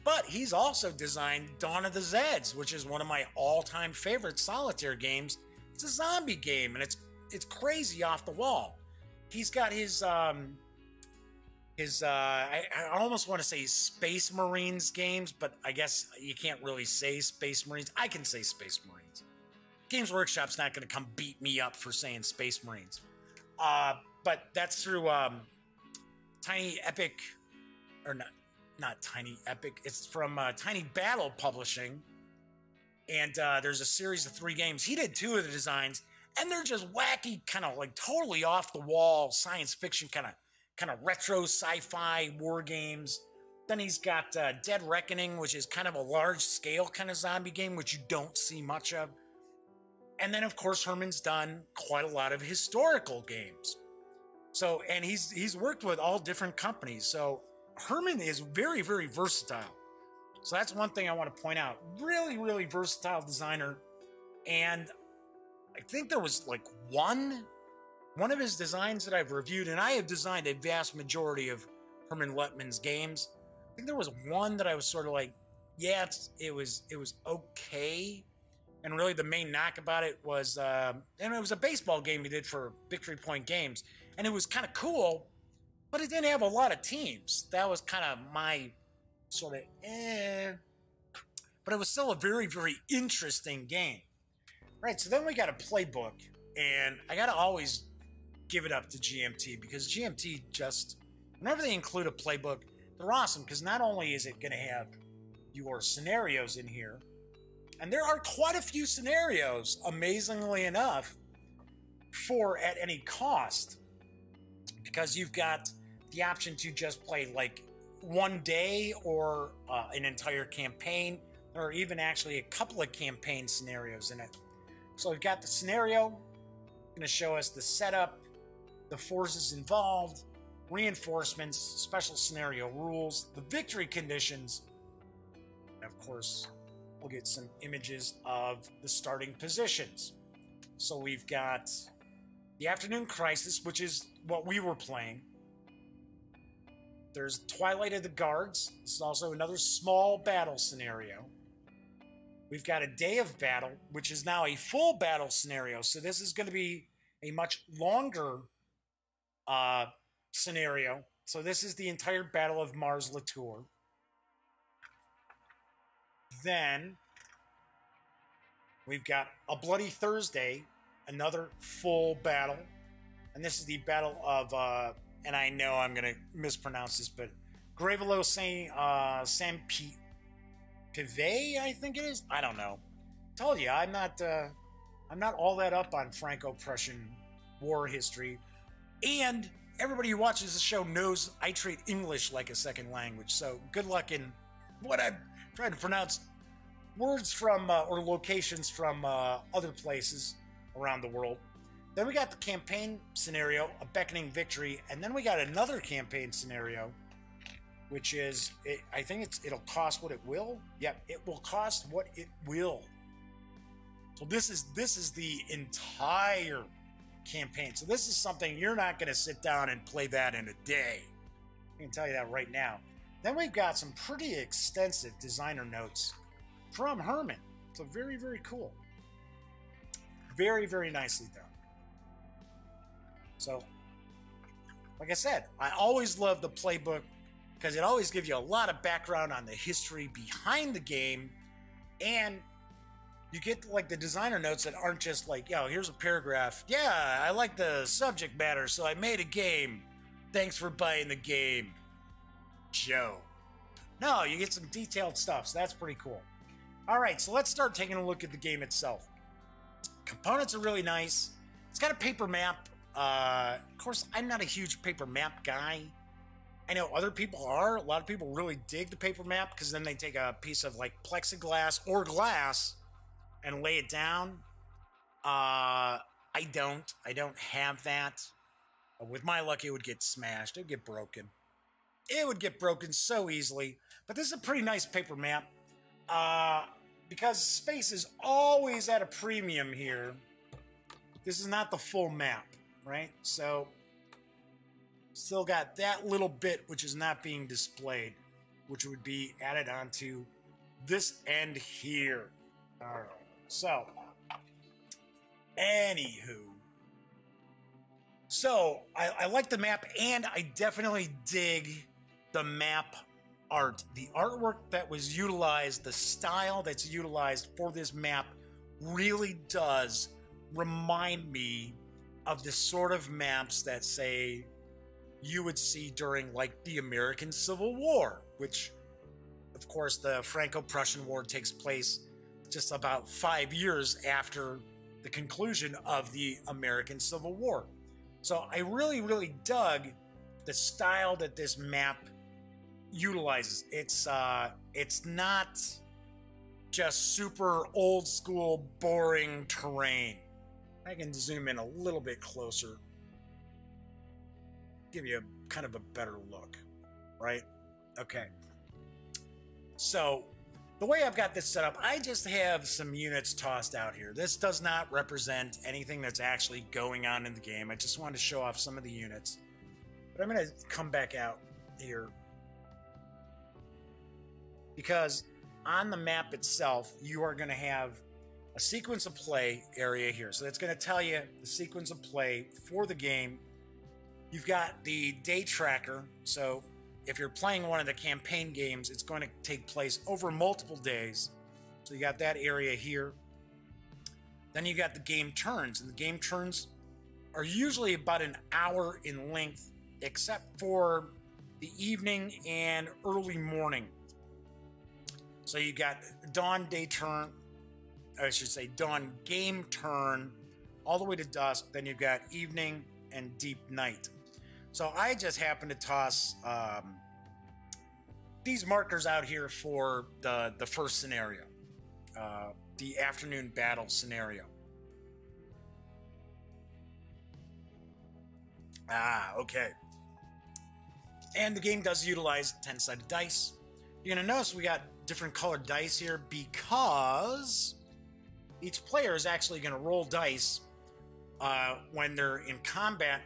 But he's also designed Dawn of the Zeds, which is one of my all-time favorite solitaire games. It's a zombie game, and it's crazy off the wall. He's got his I almost want to say Space Marines games, but I guess you can't really say Space Marines. I can say Space Marines. Games Workshop's not going to come beat me up for saying Space Marines. But that's through Tiny Epic, or not Tiny Epic. It's from Tiny Battle Publishing, and there's a series of 3 games. He did 2 of the designs, and they're just wacky, kind of like totally off the wall science fiction, kind of retro sci-fi war games. Then he's got Dead Reckoning, which is kind of a large scale kind of zombie game, which you don't see much of. And then of course Herman's done quite a lot of historical games. So, and he's worked with all different companies. So Herman is very, very versatile. So that's one thing I want to point out. Really, really versatile designer. And I think there was like one one of his designs that I've reviewed, and I have designed a vast majority of Herman Lettman's games. I think there was one that I was sort of like, yeah, it was okay. And really the main knock about it was, and it was a baseball game he did for Victory Point Games. And it was kind of cool, but it didn't have a lot of teams. That was kind of my sort of, But it was still a very, very interesting game. Right, so then we got a playbook. And I got to always give it up to GMT, because GMT just, whenever they include a playbook, they're awesome, because not only is it going to have your scenarios in here, and there are quite a few scenarios, amazingly enough, for at any cost, because you've got the option to just play like one day or an entire campaign, or even actually a couple of campaign scenarios in it. So we've got the scenario, going to show us the setup, the forces involved, reinforcements, special scenario rules, the victory conditions, and of course, we'll get some images of the starting positions. So we've got the Afternoon Crisis, which is what we were playing. There's Twilight of the Guards. This is also another small battle scenario. We've got a Day of Battle, which is now a full battle scenario. So this is going to be a much longer scenario. So this is the entire Battle of Mars-Latour. Then we've got a Bloody Thursday, another full battle. And this is the Battle of, and I know I'm going to mispronounce this, but Gravelo Saint-Pivet, I think it is. I don't know. Told you, I'm not all that up on Franco-Prussian War history. And everybody who watches the show knows I treat English like a second language. So good luck in what I'm trying to pronounce words from or locations from other places around the world. Then we got the campaign scenario, A Beckoning Victory, and then we got another campaign scenario, which is, I think it'll cost what it will. Yep, it will cost what it will. So this is the entire campaign. So this is something you're not going to sit down and play that in a day. I can tell you that right now. Then we've got some pretty extensive designer notes from Herman. So very, very cool. Very, very nicely done. So, like I said, I always love the playbook because it always gives you a lot of background on the history behind the game, and you get like the designer notes that aren't just like, yo, here's a paragraph. Yeah, I like the subject matter, so I made a game. Thanks for buying the game, Joe. No, you get some detailed stuff, so that's pretty cool. All right, so let's start taking a look at the game itself. Components are really nice. It's got a paper map. Of course, I'm not a huge paper map guy. I know other people are. A lot of people really dig the paper map because then they take a piece of like plexiglass or glass and lay it down. I don't have that. With my luck, it would get smashed. It would get broken. It would get broken so easily. But this is a pretty nice paper map. Because space is always at a premium here. This is not the full map, right? So, still got that little bit which is not being displayed, which would be added onto this end here. All right. So, anywho. So, I like the map, and I definitely dig the map art. The artwork that was utilized, the style that's utilized for this map really does remind me of the sort of maps that, say, you would see during, like, the American Civil War, which, of course, the Franco-Prussian War takes place just about 5 years after the conclusion of the American Civil War. So I really, really dug the style that this map utilizes. It's not just super old school, boring terrain. I can zoom in a little bit closer, give you a kind of a better look, right? Okay. So the way I've got this set up, I just have some units tossed out here. This does not represent anything that's actually going on in the game. I just wanted to show off some of the units. But I'm going to come back out here, because on the map itself, you are going to have a sequence of play area here. So that's going to tell you the sequence of play for the game. You've got the day tracker. So if you're playing one of the campaign games, it's going to take place over multiple days. So you got that area here. Then you got the game turns, and the game turns are usually about an hour in length, except for the evening and early morning. So you got dawn day turn, I should say dawn game turn, all the way to dusk. Then you've got evening and deep night. So I just happen to toss these markers out here for the first scenario, the afternoon battle scenario. Okay. And the game does utilize 10-sided dice. You're going to notice we got different colored dice here because each player is actually going to roll dice when they're in combat.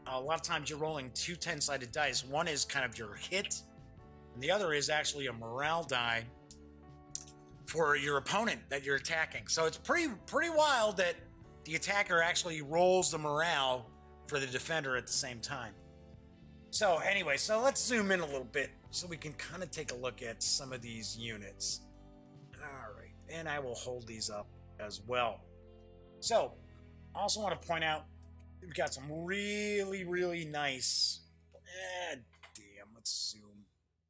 A lot of times you're rolling two 10-sided dice. One is kind of your hit, and the other is actually a morale die for your opponent that you're attacking. So it's pretty wild that the attacker actually rolls the morale for the defender at the same time. So anyway, so let's zoom in a little bit so we can kind of take a look at some of these units. All right, and I will hold these up as well. So I also want to point out we've got some really nice, let's zoom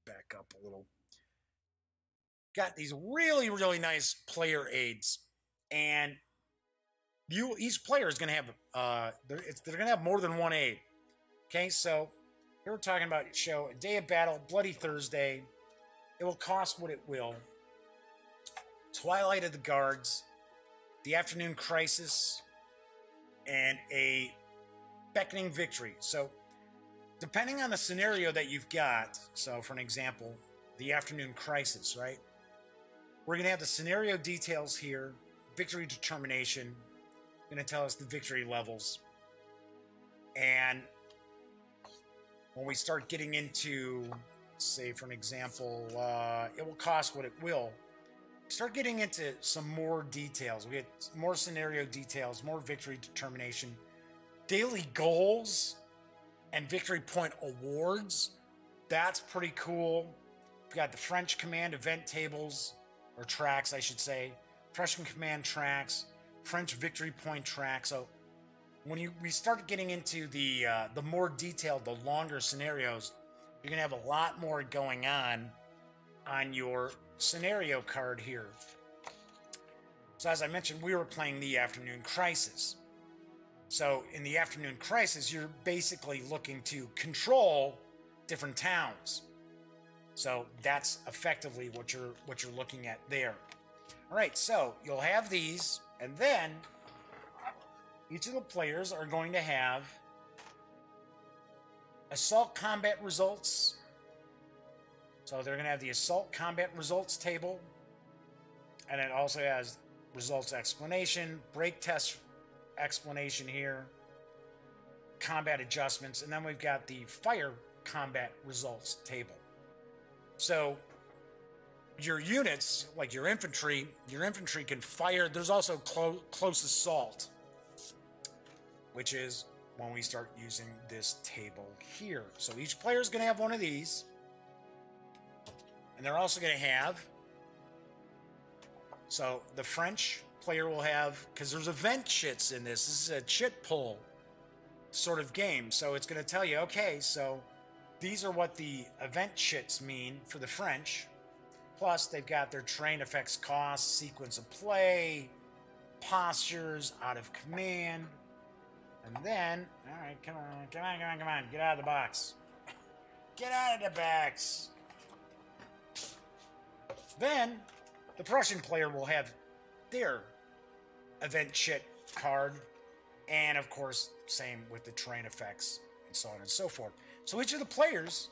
back up a little. Got these really nice player aids, and each player is going to have they're going to have more than one aid. Okay, so here we're talking about show a day of battle, Bloody Thursday. It will cost what it will. Twilight of the Guards, the Afternoon Crisis, and a Beckoning Victory. So depending on the scenario that you've got, so for an example, the Afternoon Crisis, right? We're going to have the scenario details here, victory determination, going to tell us the victory levels. And when we start getting into, say for an example, it will cost what it will, start getting into some more details. We get more scenario details, more victory determination, daily goals, and victory point awards. That's pretty cool. We've got the French command event tables, or tracks, I should say, Prussian command tracks, French victory point track. So when we start getting into the more detailed, the longer scenarios, you're gonna have a lot more going on your scenario card here. So as I mentioned, we were playing the Afternoon Crisis. So in the Afternoon Crisis, you're basically looking to control different towns. So that's effectively what you're looking at there. All right, so you'll have these, and then each of the players are going to have assault combat results. So they're going to have the assault combat results table, and it also has results explanation, break test explanation here, combat adjustments, and then we've got the fire combat results table. So your units, like your infantry can fire. There's also close assault, which is when we start using this table here. So each player is going to have one of these, and they're also going to have, so the French player will have, because there's event chits in this. This is a chit pull sort of game. So it's going to tell you, okay, so these are what the event chits mean for the French. Plus, they've got their terrain effects costs, sequence of play, postures, out of command. And then, all right, come on, get out of the box. Get out of the box. Then, the Prussian player will have their event chit card, and of course, same with the terrain effects, and so on and so forth. So each of the players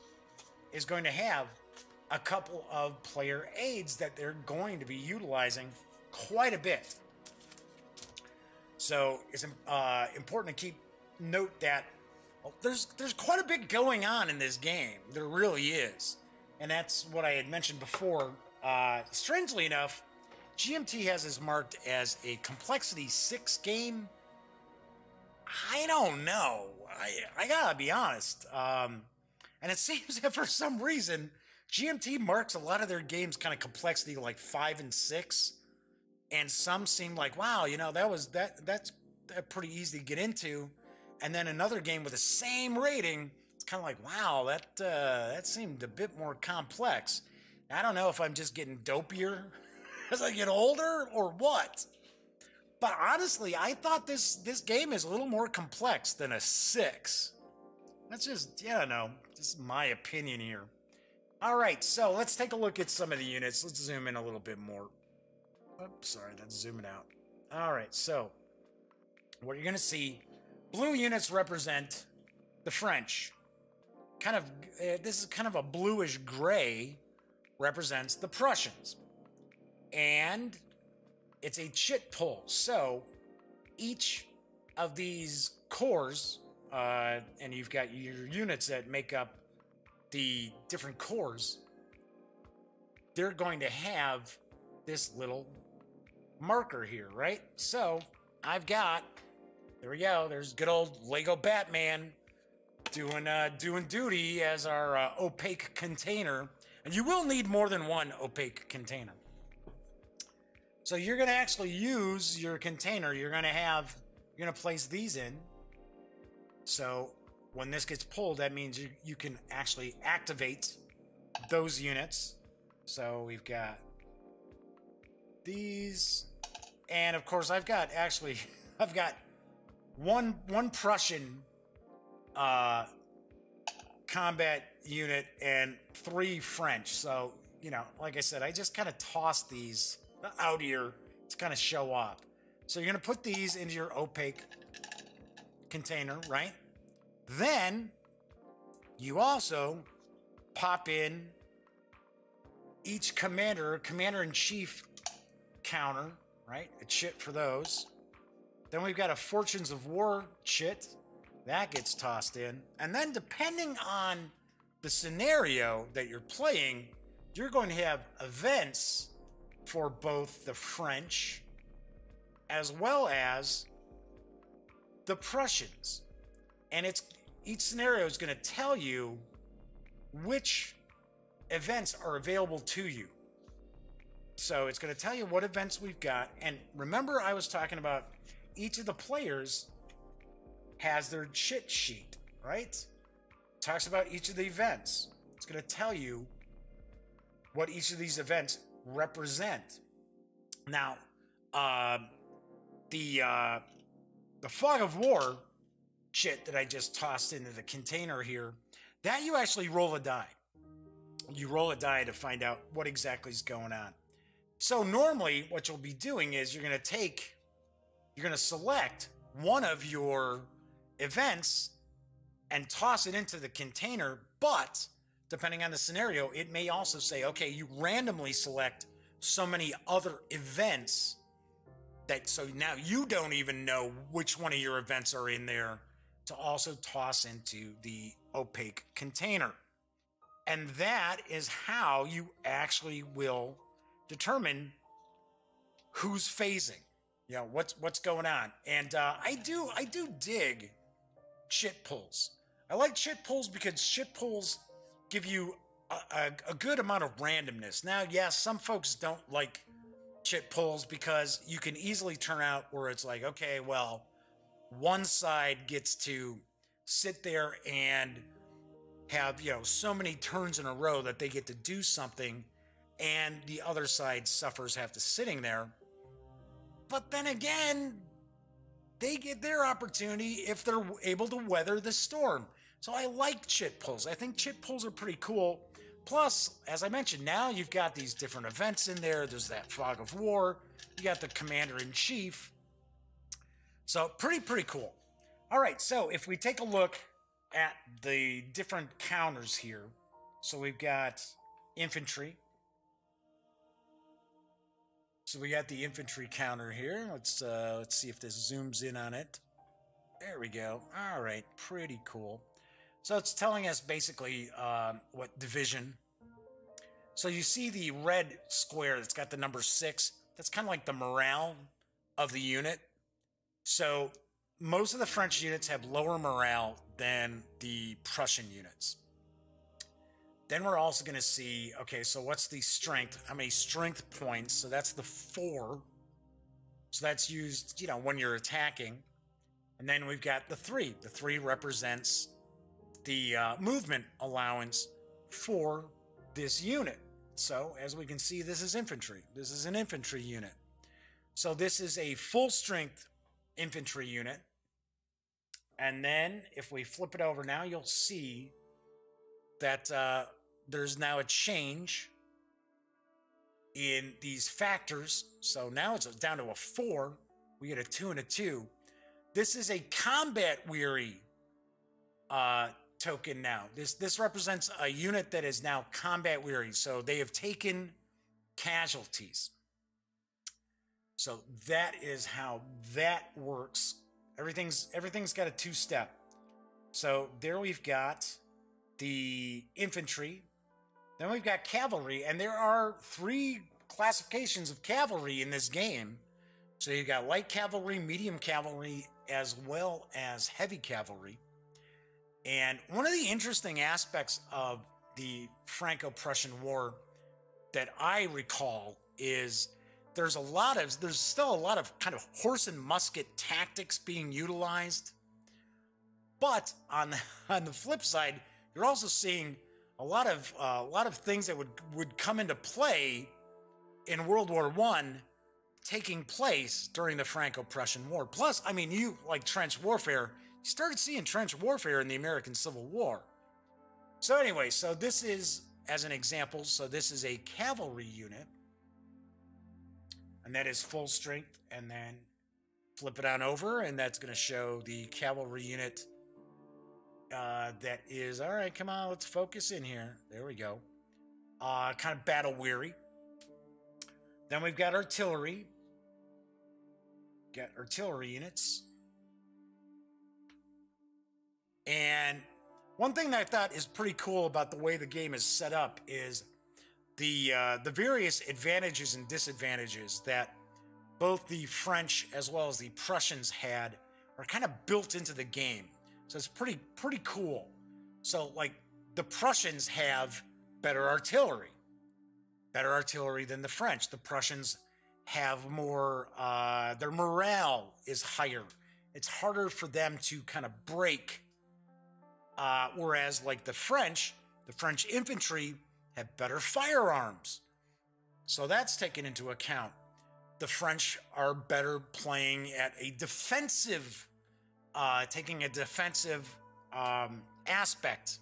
is going to have a couple of player aids that they're going to be utilizing quite a bit. So it's important to keep note that there's quite a bit going on in this game. There really is. And that's what I had mentioned before. Strangely enough, GMT has this marked as a complexity 6 game. I don't know. I gotta be honest. And it seems that for some reason, GMT marks a lot of their games kind of complexity like 5 and 6. And some seem like, wow, you know, that's pretty easy to get into. And then another game with the same rating, it's kind of like, wow, that seemed a bit more complex. I don't know if I'm just getting dopier as I get older or what. But honestly, I thought this game is a little more complex than a 6. That's just, yeah, I don't know, just my opinion here. All right, so let's take a look at some of the units. Let's zoom in a little bit more. Oops, sorry, that's zooming out. All right, so what you're going to see, blue units represent the French. Kind of, this is kind of a bluish gray, represents the Prussians. And it's a chit pull. So each of these corps, and you've got your units that make up the different corps, they're going to have this little marker here, right? So I've got, there we go, there's good old Lego Batman doing duty as our opaque container. And you will need more than one opaque container. So you're going to actually use your container. You're going to place these in. So when this gets pulled, that means you can actually activate those units. So we've got these, and of course I've got one Prussian combat unit and 3 French. So, you know, like I said, I just kind of tossed these out here to kind of show off. So you're going to put these into your opaque container, right? Then you also pop in each commander-in-chief counter, right? A chit for those. Then we've got a Fortunes of War chit. That gets tossed in. And then depending on the scenario that you're playing, you're going to have events for both the French as well as the Prussians. And each scenario is going to tell you which events are available to you. So it's going to tell you what events we've got. And remember, I was talking about each of the players has their chit sheet, right? Talks about each of the events. It's going to tell you what each of these events represent. Now, the Fog of War chit that I just tossed into the container here, that you actually roll a die. You roll a die to find out what exactly is going on. So normally what you'll be doing is you're going to select one of your events and toss it into the container, but depending on the scenario, it may also say, okay, you randomly select so many other events so now you don't even know which one of your events are in there to also toss into the opaque container. And that is how you actually will determine who's phasing, you know, what's going on. And I do dig chit pulls. I like chit pulls because chit pulls give you a good amount of randomness. Now, yes, some folks don't like chit pulls because you can easily turn out where it's like, okay, well, one side gets to sit there and have, you know, so many turns in a row that they get to do something, and the other side suffers after sitting there. But then again, they get their opportunity if they're able to weather the storm. So I like chit pulls. I think chit pulls are pretty cool. Plus, as I mentioned, now you've got these different events in there. There's that Fog of War. You got the Commander-in-Chief. So pretty cool. All right, so if we take a look at the different counters here. So we've got infantry. So we got the infantry counter here. Let's see if this zooms in on it. There we go. All right, pretty cool. So it's telling us basically what division. So you see the red square that's got the number 6. That's kind of like the morale of the unit. So most of the French units have lower morale than the Prussian units. Then we're also going to see, okay, so what's the strength? How many strength points? So that's the 4. So that's used, you know, when you're attacking. And then we've got the 3. The 3 represents the movement allowance for this unit. So as we can see, this is infantry. This is an infantry unit. So this is a full strength infantry unit. And then if we flip it over now, you'll see that there's now a change in these factors. So now it's down to a 4. We get a 2 and a 2. This is a combat weary token now. This represents a unit that is now combat weary. So they have taken casualties. So that is how that works. Everything's got a 2-step. So there we've got the infantry. Then we've got cavalry, and there are 3 classifications of cavalry in this game. So you've got light cavalry, medium cavalry, as well as heavy cavalry. And one of the interesting aspects of the Franco-Prussian War that I recall is there's still a lot of kind of horse and musket tactics being utilized. But on the flip side, you're also seeing a lot of things that would come into play in World War I taking place during the Franco-Prussian War. Plus, I mean, you like trench warfare. You started seeing trench warfare in the American Civil War. So anyway, so this is, as an example, so this is a cavalry unit. And that is full strength. And then flip it on over, and that's going to show the cavalry unit that is, all right, come on, let's focus in here. There we go. Kind of battle weary. Then we've got artillery. Got artillery units. And one thing that I thought is pretty cool about the way the game is set up is the various advantages and disadvantages that both the French as well as the Prussians had are kind of built into the game. So it's pretty cool. So like the Prussians have better artillery than the French. The Prussians have more, their morale is higher. It's harder for them to kind of break. Whereas like the French infantry have better firearms. So that's taken into account. The French are better playing at a defensive, taking a defensive aspect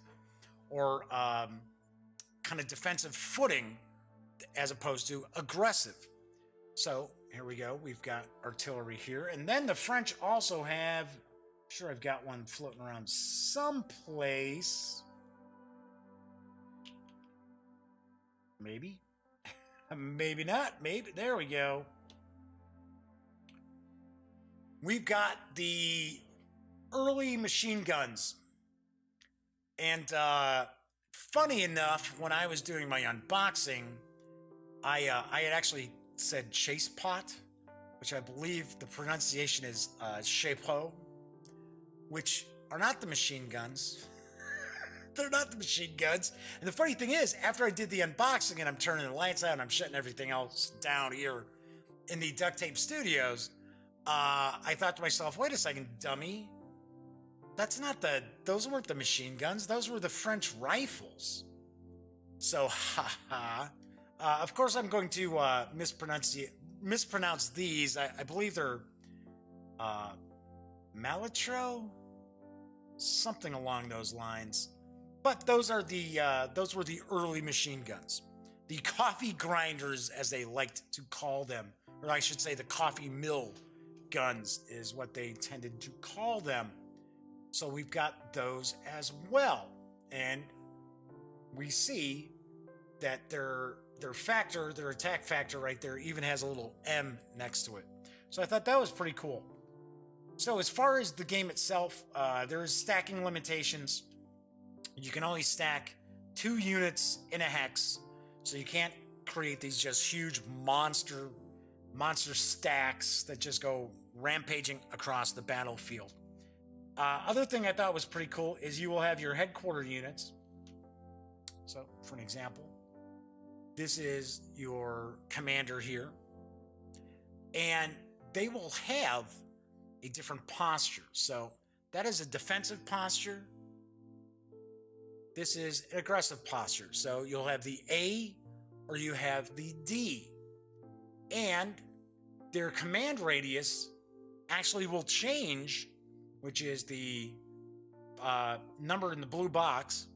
or kind of defensive footing as opposed to aggressive. So here we go. We've got artillery here. And then the French also have, I'm sure I've got one floating around someplace. Maybe. Maybe not. Maybe. There we go. We've got the early machine guns. And funny enough, when I was doing my unboxing, I had actually said chase pot, which I believe the pronunciation is chapeau, which are not the machine guns. They're not the machine guns. And the funny thing is, after I did the unboxing and I'm turning the lights out and I'm shutting everything else down here in the Duct Tape Studios, I thought to myself, wait a second, dummy. That's not those weren't the machine guns. Those were the French rifles. So, of course, I'm going to mispronounce these. I believe they're Malitro, something along those lines. But those were the early machine guns, the coffee grinders, as they liked to call them, or I should say, the coffee mill guns is what they tended to call them. So we've got those as well, and we see that their attack factor right there even has a little M next to it. So I thought that was pretty cool. So as far as the game itself, there's stacking limitations. You can only stack 2 units in a hex, so you can't create these just huge monster stacks that just go rampaging across the battlefield. Other thing I thought was pretty cool is you will have your headquarter units. So for an example, this is your commander here, and they will have a different posture. So that is a defensive posture. This is an aggressive posture. So you'll have the A or you have the D. And their command radius actually will change, which is the number in the blue box.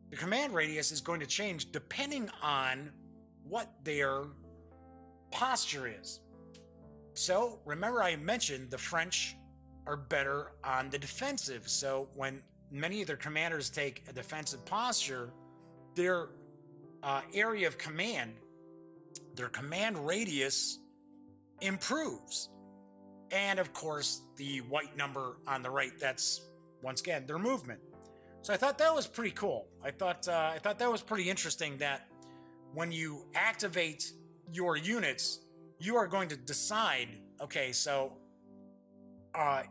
The command radius is going to change depending on what their posture is. So remember I mentioned the French are better on the defensive. So when many of their commanders take a defensive posture, their area of command, their command radius improves. And of course, the white number on the right, that's once again their movement. So I thought that was pretty cool. I thought that was pretty interesting that when you activate your units, you are going to decide, okay, so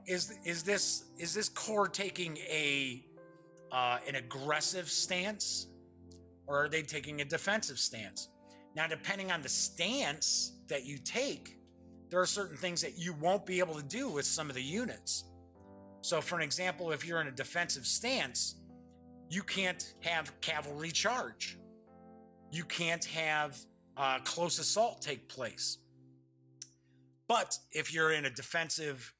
is this corps taking an aggressive stance, or are they taking a defensive stance? Now, depending on the stance that you take, there are certain things that you won't be able to do with some of the units. So for an example, if you're in a defensive stance, you can't have cavalry charge. You can't have close assault take place. But if you're in a defensive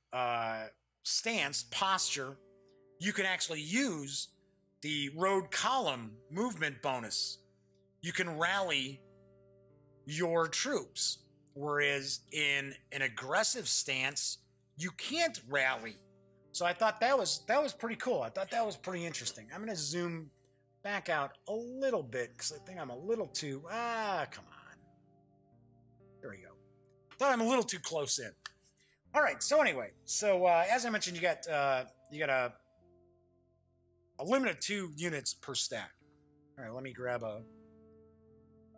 stance, posture, you can actually use the road column movement bonus. You can rally your troops, whereas in an aggressive stance, you can't rally. So I thought that was pretty cool. I thought that was pretty interesting. I'm going to zoom back out a little bit because I think I'm a little too, come on. There we go. Thought I'm a little too close in. All right. So anyway, as I mentioned, you got a limit of 2 units per stack. All right. Let me grab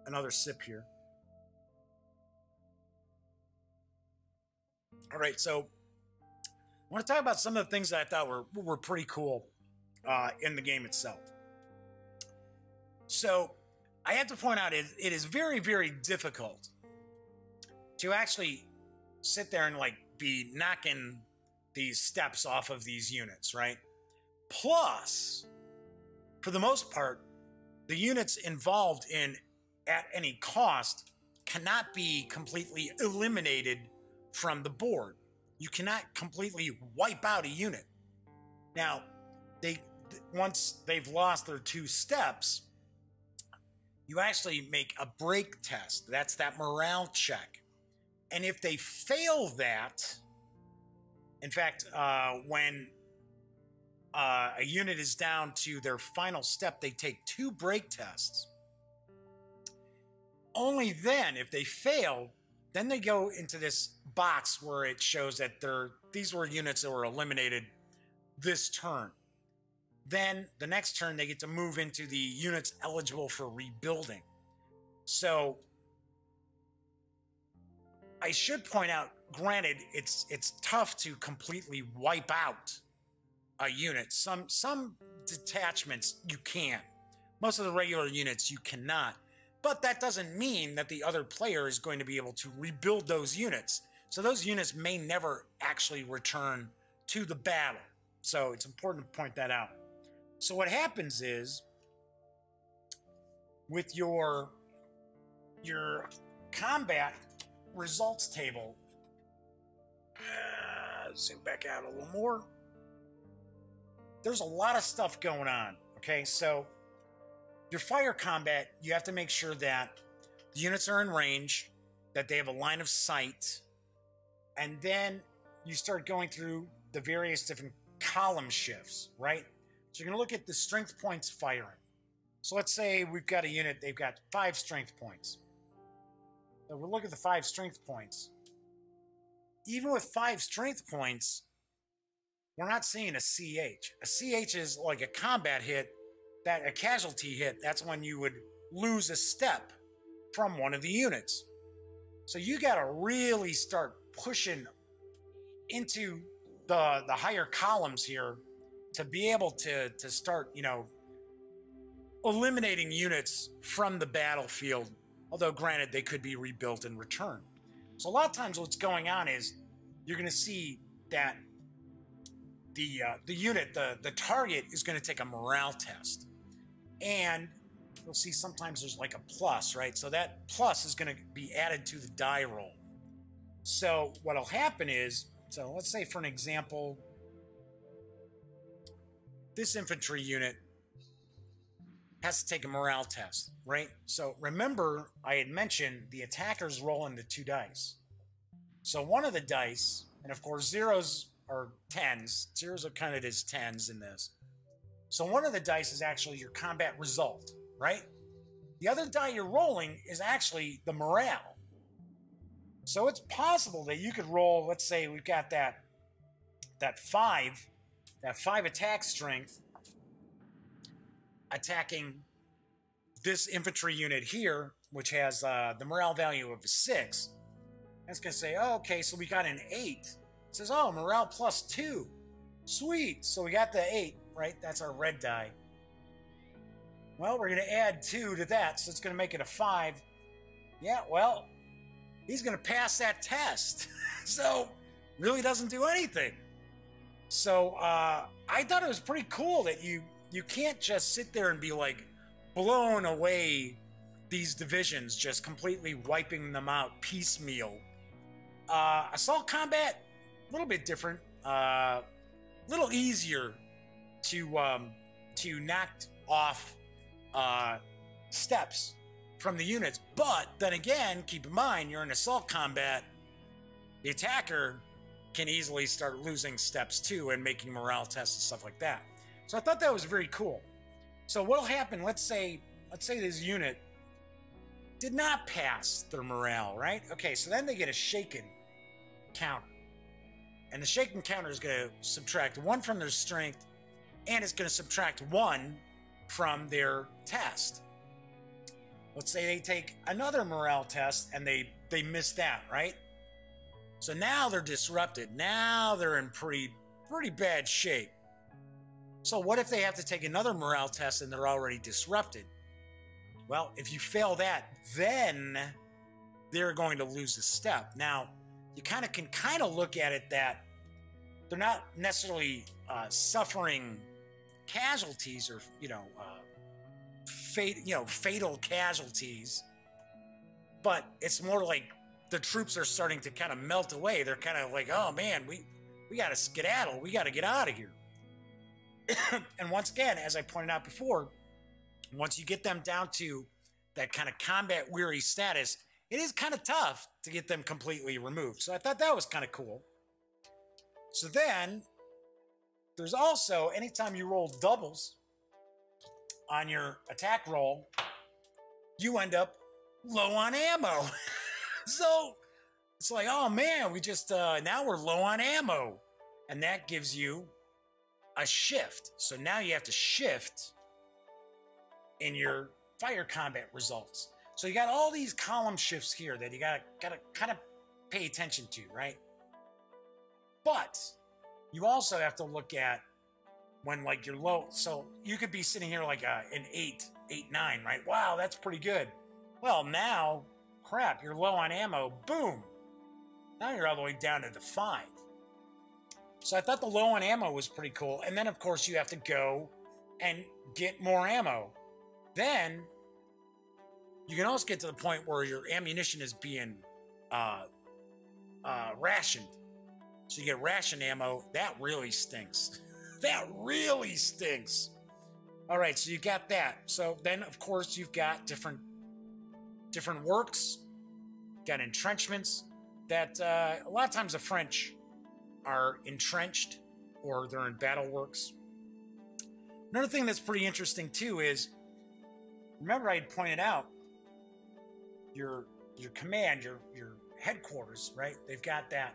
another sip here. All right. So I want to talk about some of the things that I thought were pretty cool in the game itself. So I have to point out it is very, very difficult to actually sit there and like be knocking these steps off of these units, right? Plus, for the most part, the units involved in at any cost cannot be completely eliminated from the board. You cannot completely wipe out a unit. Now, once they've lost their 2 steps, you actually make a break test. That's that morale check. And if they fail that, in fact, when a unit is down to their final step, they take 2 break tests. Only then, if they fail, then they go into this box where it shows that these were units that were eliminated this turn. Then the next turn, they get to move into the units eligible for rebuilding. So I should point out, granted, it's tough to completely wipe out a unit. Some detachments you can. Most of the regular units you cannot. But that doesn't mean that the other player is going to be able to rebuild those units. So those units may never actually return to the battle. So it's important to point that out. So what happens is, with your combat results table, zoom back out a little more. There's a lot of stuff going on, okay? So your fire combat, you have to make sure that the units are in range, that they have a line of sight, and then you start going through the various different column shifts, right? So you're going to look at the strength points firing. So let's say we've got a unit, they've got 5 strength points. So we'll look at the 5 strength points. Even with 5 strength points, we're not seeing a CH. A CH is like a combat hit, that a casualty hit. That's when you would lose a step from one of the units. So you got to really start pushing into the higher columns here to be able to start, you know, eliminating units from the battlefield. Although granted, they could be rebuilt and returned. So a lot of times what's going on is you're going to see that the unit, the target is going to take a morale test. And you'll see sometimes there's like a plus, right? So that plus is going to be added to the die roll. So what'll happen is, so let's say for an example, this infantry unit has to take a morale test, right? So remember, I had mentioned the attackers roll in the 2 dice. So one of the dice, and of course zeros are 10s. Zeros are counted as 10s in this. So one of the dice is actually your combat result, right? The other die you're rolling is actually the morale. So it's possible that you could roll, let's say we've got that 5 attack strength attacking this infantry unit here, which has the morale value of a 6. It's going to say, oh, okay, so we got an 8. It says, oh, morale plus 2. Sweet. So we got the 8, right? That's our red die. Well, we're going to add 2 to that, so it's going to make it a 5. Yeah, well, he's going to pass that test. So, really doesn't do anything. So, I thought it was pretty cool that you can't just sit there and be like blown away these divisions, just completely wiping them out piecemeal. Assault combat, a little bit different, a little easier to knock off steps from the units. But then again, keep in mind, you're in assault combat. The attacker can easily start losing steps too and making morale tests and stuff like that. So I thought that was very cool. So what'll happen, let's say this unit did not pass their morale, right? Okay, so then they get a shaken counter. And the shaken counter is going to subtract 1 from their strength, and it's going to subtract 1 from their test. Let's say they take another morale test and they miss that, right? So now they're disrupted. Now they're in pretty bad shape. So what if they have to take another morale test and they're already disrupted? Well, if you fail that, then they're going to lose a step. Now, you can look at it that they're not necessarily suffering casualties or fatal casualties, but it's more like the troops are starting to kind of melt away. They're kind of like, oh man, we got to skedaddle. We got to get out of here. And once again, as I pointed out before, once you get them down to that kind of combat weary status, it is kind of tough to get them completely removed. So I thought that was kind of cool. So then there's also, anytime you roll doubles on your attack roll, you end up low on ammo. So it's like, oh man, we just, now we're low on ammo. And that gives you a shift. So now you have to shift in your fire combat results. So you got all these column shifts here that you gotta kind of pay attention to, right? But you also have to look at when like you're low. So you could be sitting here like an 8, 9, right? Wow, that's pretty good. Well, now, crap, you're low on ammo. Boom. Now you're all the way down to the 5. So I thought the low on ammo was pretty cool. And then, of course, you have to go and get more ammo. Then you can also get to the point where your ammunition is being rationed. So you get ration ammo. That really stinks. That really stinks. All right, so you got that. So then, of course, you've got different works. Got entrenchments that a lot of times the French are entrenched or they're in battle works. Another thing that's pretty interesting too is remember I had pointed out your command, your headquarters, right? They've got that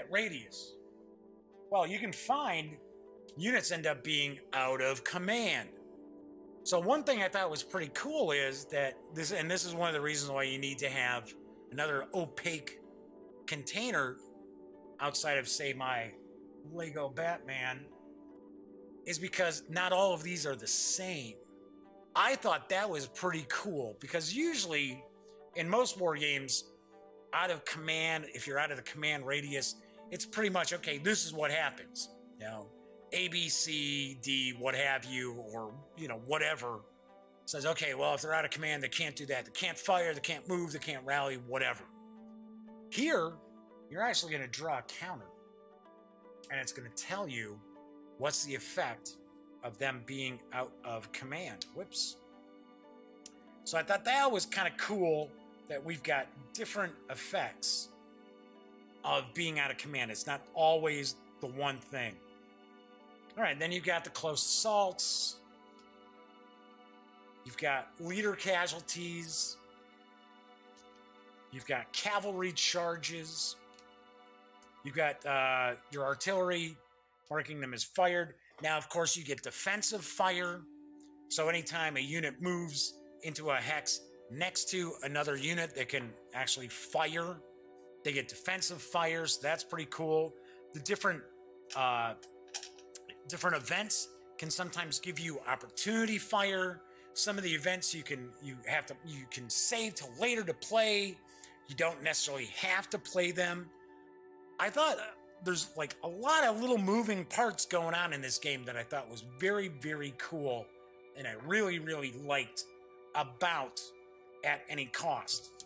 radius. Well, you can find units end up being out of command. So one thing I thought was pretty cool is that this is one of the reasons why you need to have another opaque container outside of, say, my Lego Batman, is because not all of these are the same. I thought that was pretty cool because usually in most war games, out of command, if you're out of the command radius, it's pretty much, okay, this is what happens. You know, A, B, C, D, what have you, or, you know, whatever. Says, okay, well, if they're out of command, they can't do that. They can't fire, they can't move, they can't rally, whatever. Here, you're actually going to draw a counter. And it's going to tell you what's the effect of them being out of command. Whoops. So I thought that was kind of cool that we've got different effects of being out of command. It's not always the one thing. All right, then you've got the close assaults. You've got leader casualties. You've got cavalry charges. You've got your artillery, marking them as fired. Now, of course, you get defensive fire. So anytime a unit moves into a hex next to another unit that can actually fire, they get defensive fires. That's pretty cool. The different events can sometimes give you opportunity fire. Some of the events you can save till later to play. You don't necessarily have to play them. I thought there's like a lot of little moving parts going on in this game that I thought was very, very cool, and I really, really liked about At Any Cost.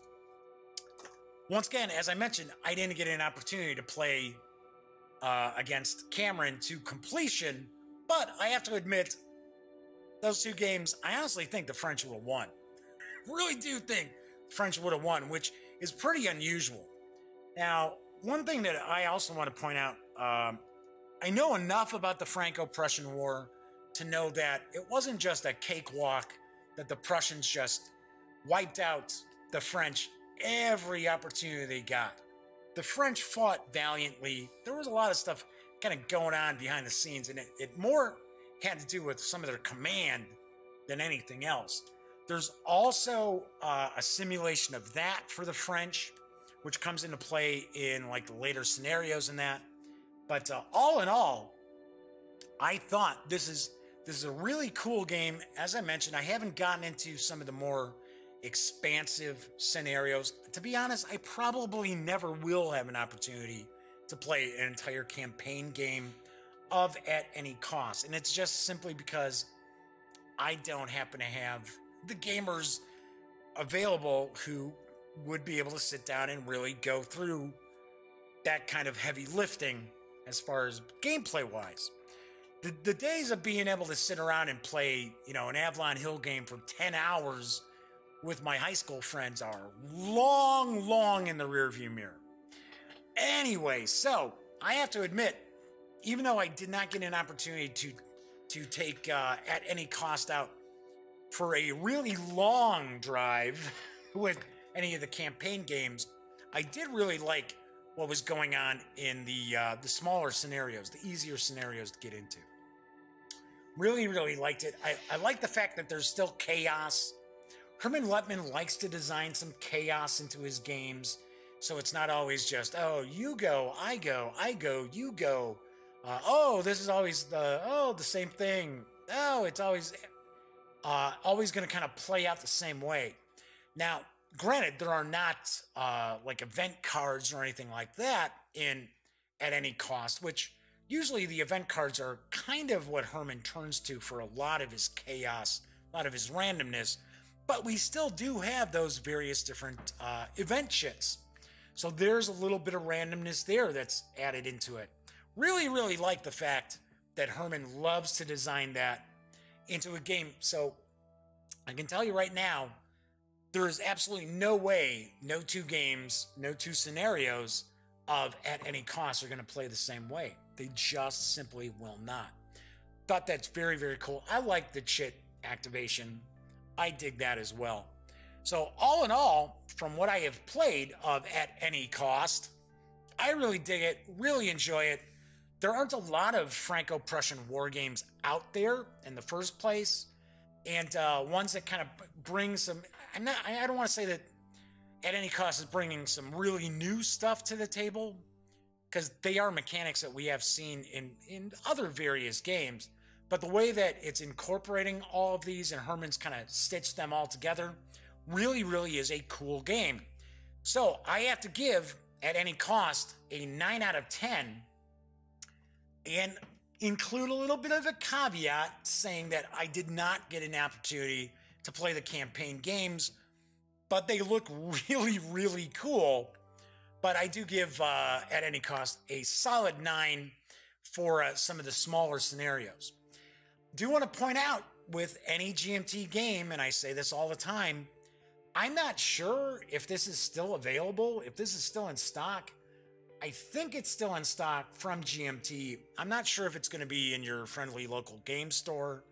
Once again, as I mentioned, I didn't get an opportunity to play against Cameron to completion, but I have to admit, those two games, I honestly think the French would have won. Really do think the French would have won, which is pretty unusual. Now, one thing that I also want to point out, I know enough about the Franco-Prussian War to know that it wasn't just a cakewalk, that the Prussians just wiped out the French every opportunity they got. The French fought valiantly. There was a lot of stuff kind of going on behind the scenes, and it more had to do with some of their command than anything else. There's also a simulation of that for the French, which comes into play in like the later scenarios and that. But all in all, I thought this is a really cool game. As I mentioned, I haven't gotten into some of the more expansive scenarios. To be honest, I probably never will have an opportunity to play an entire campaign game of At Any Cost. And it's just simply because I don't happen to have the gamers available who would be able to sit down and really go through that kind of heavy lifting as far as gameplay wise. The days of being able to sit around and play, you know, an Avalon Hill game for 10 hours with my high school friends are long, long in the rearview mirror. Anyway, so I have to admit, even though I did not get an opportunity to take At Any Cost out for a really long drive with any of the campaign games, I did really like what was going on in the smaller scenarios, the easier scenarios to get into. Really, really liked it. I like the fact that there's still chaos. Herman Lettman likes to design some chaos into his games, so it's not always just, oh, you go, I go, you go. Oh, this is always the same thing. Oh, it's always going to kind of play out the same way. Now, granted, there are not like event cards or anything like that in At Any Cost, which usually the event cards are kind of what Herman turns to for a lot of his chaos, a lot of his randomness. But we still do have those various different event shits. So there's a little bit of randomness there that's added into it. Really, really like the fact that Herman loves to design that into a game. So I can tell you right now, there is absolutely no way, no two games, no two scenarios of At Any Cost are going to play the same way. They just simply will not. Thought that's very, very cool. I like the chit activation. I dig that as well. So all in all, from what I have played of At Any Cost, I really dig it, really enjoy it. There aren't a lot of Franco-Prussian war games out there in the first place, and ones that kind of bring some, I don't want to say that At Any Cost is bringing some really new stuff to the table, because they are mechanics that we have seen in other various games, but the way that it's incorporating all of these and Herman's kind of stitched them all together really, really is a cool game. So I have to give At Any Cost a 9 out of 10 and include a little bit of a caveat saying that I did not get an opportunity to play the campaign games, but they look really, really cool. But I do give At Any Cost a solid 9 for some of the smaller scenarios. Do want to point out with any GMT game, and I say this all the time, I'm not sure if this is still available, if this is still in stock. I think it's still in stock from GMT. I'm not sure if it's going to be in your friendly local game store.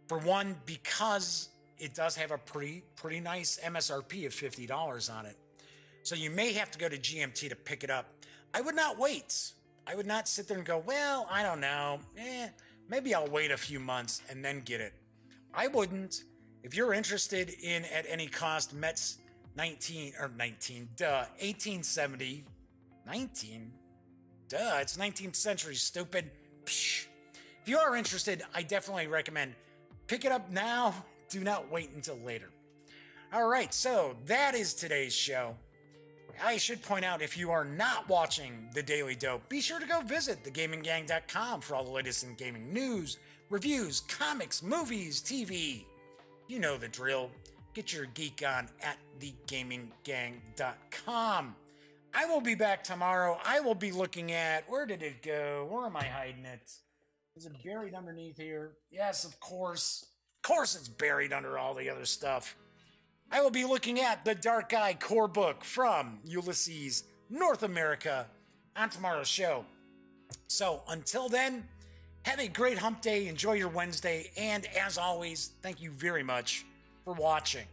For one, because it does have a pretty nice MSRP of $50 on it. So you may have to go to GMT to pick it up. I would not wait. I would not sit there and go, well, I don't know. Maybe I'll wait a few months and then get it. I wouldn't. If you're interested in At Any Cost Metz 1870, 19? Duh, it's 19th century, stupid. Psh. If you are interested, I definitely recommend pick it up now. Do not wait until later. All right, so that is today's show. I should point out, if you are not watching The Daily Dope, be sure to go visit thegaminggang.com for all the latest in gaming news, reviews, comics, movies, TV. You know the drill. Get your geek on at thegaminggang.com. I will be back tomorrow. I will be looking at, where did it go? Where am I hiding it? Is it buried underneath here? Yes, of course. Of course it's buried under all the other stuff. I will be looking at the Dark Eye core book from Ulysses North America on tomorrow's show. So until then, have a great hump day, enjoy your Wednesday, and as always, thank you very much for watching.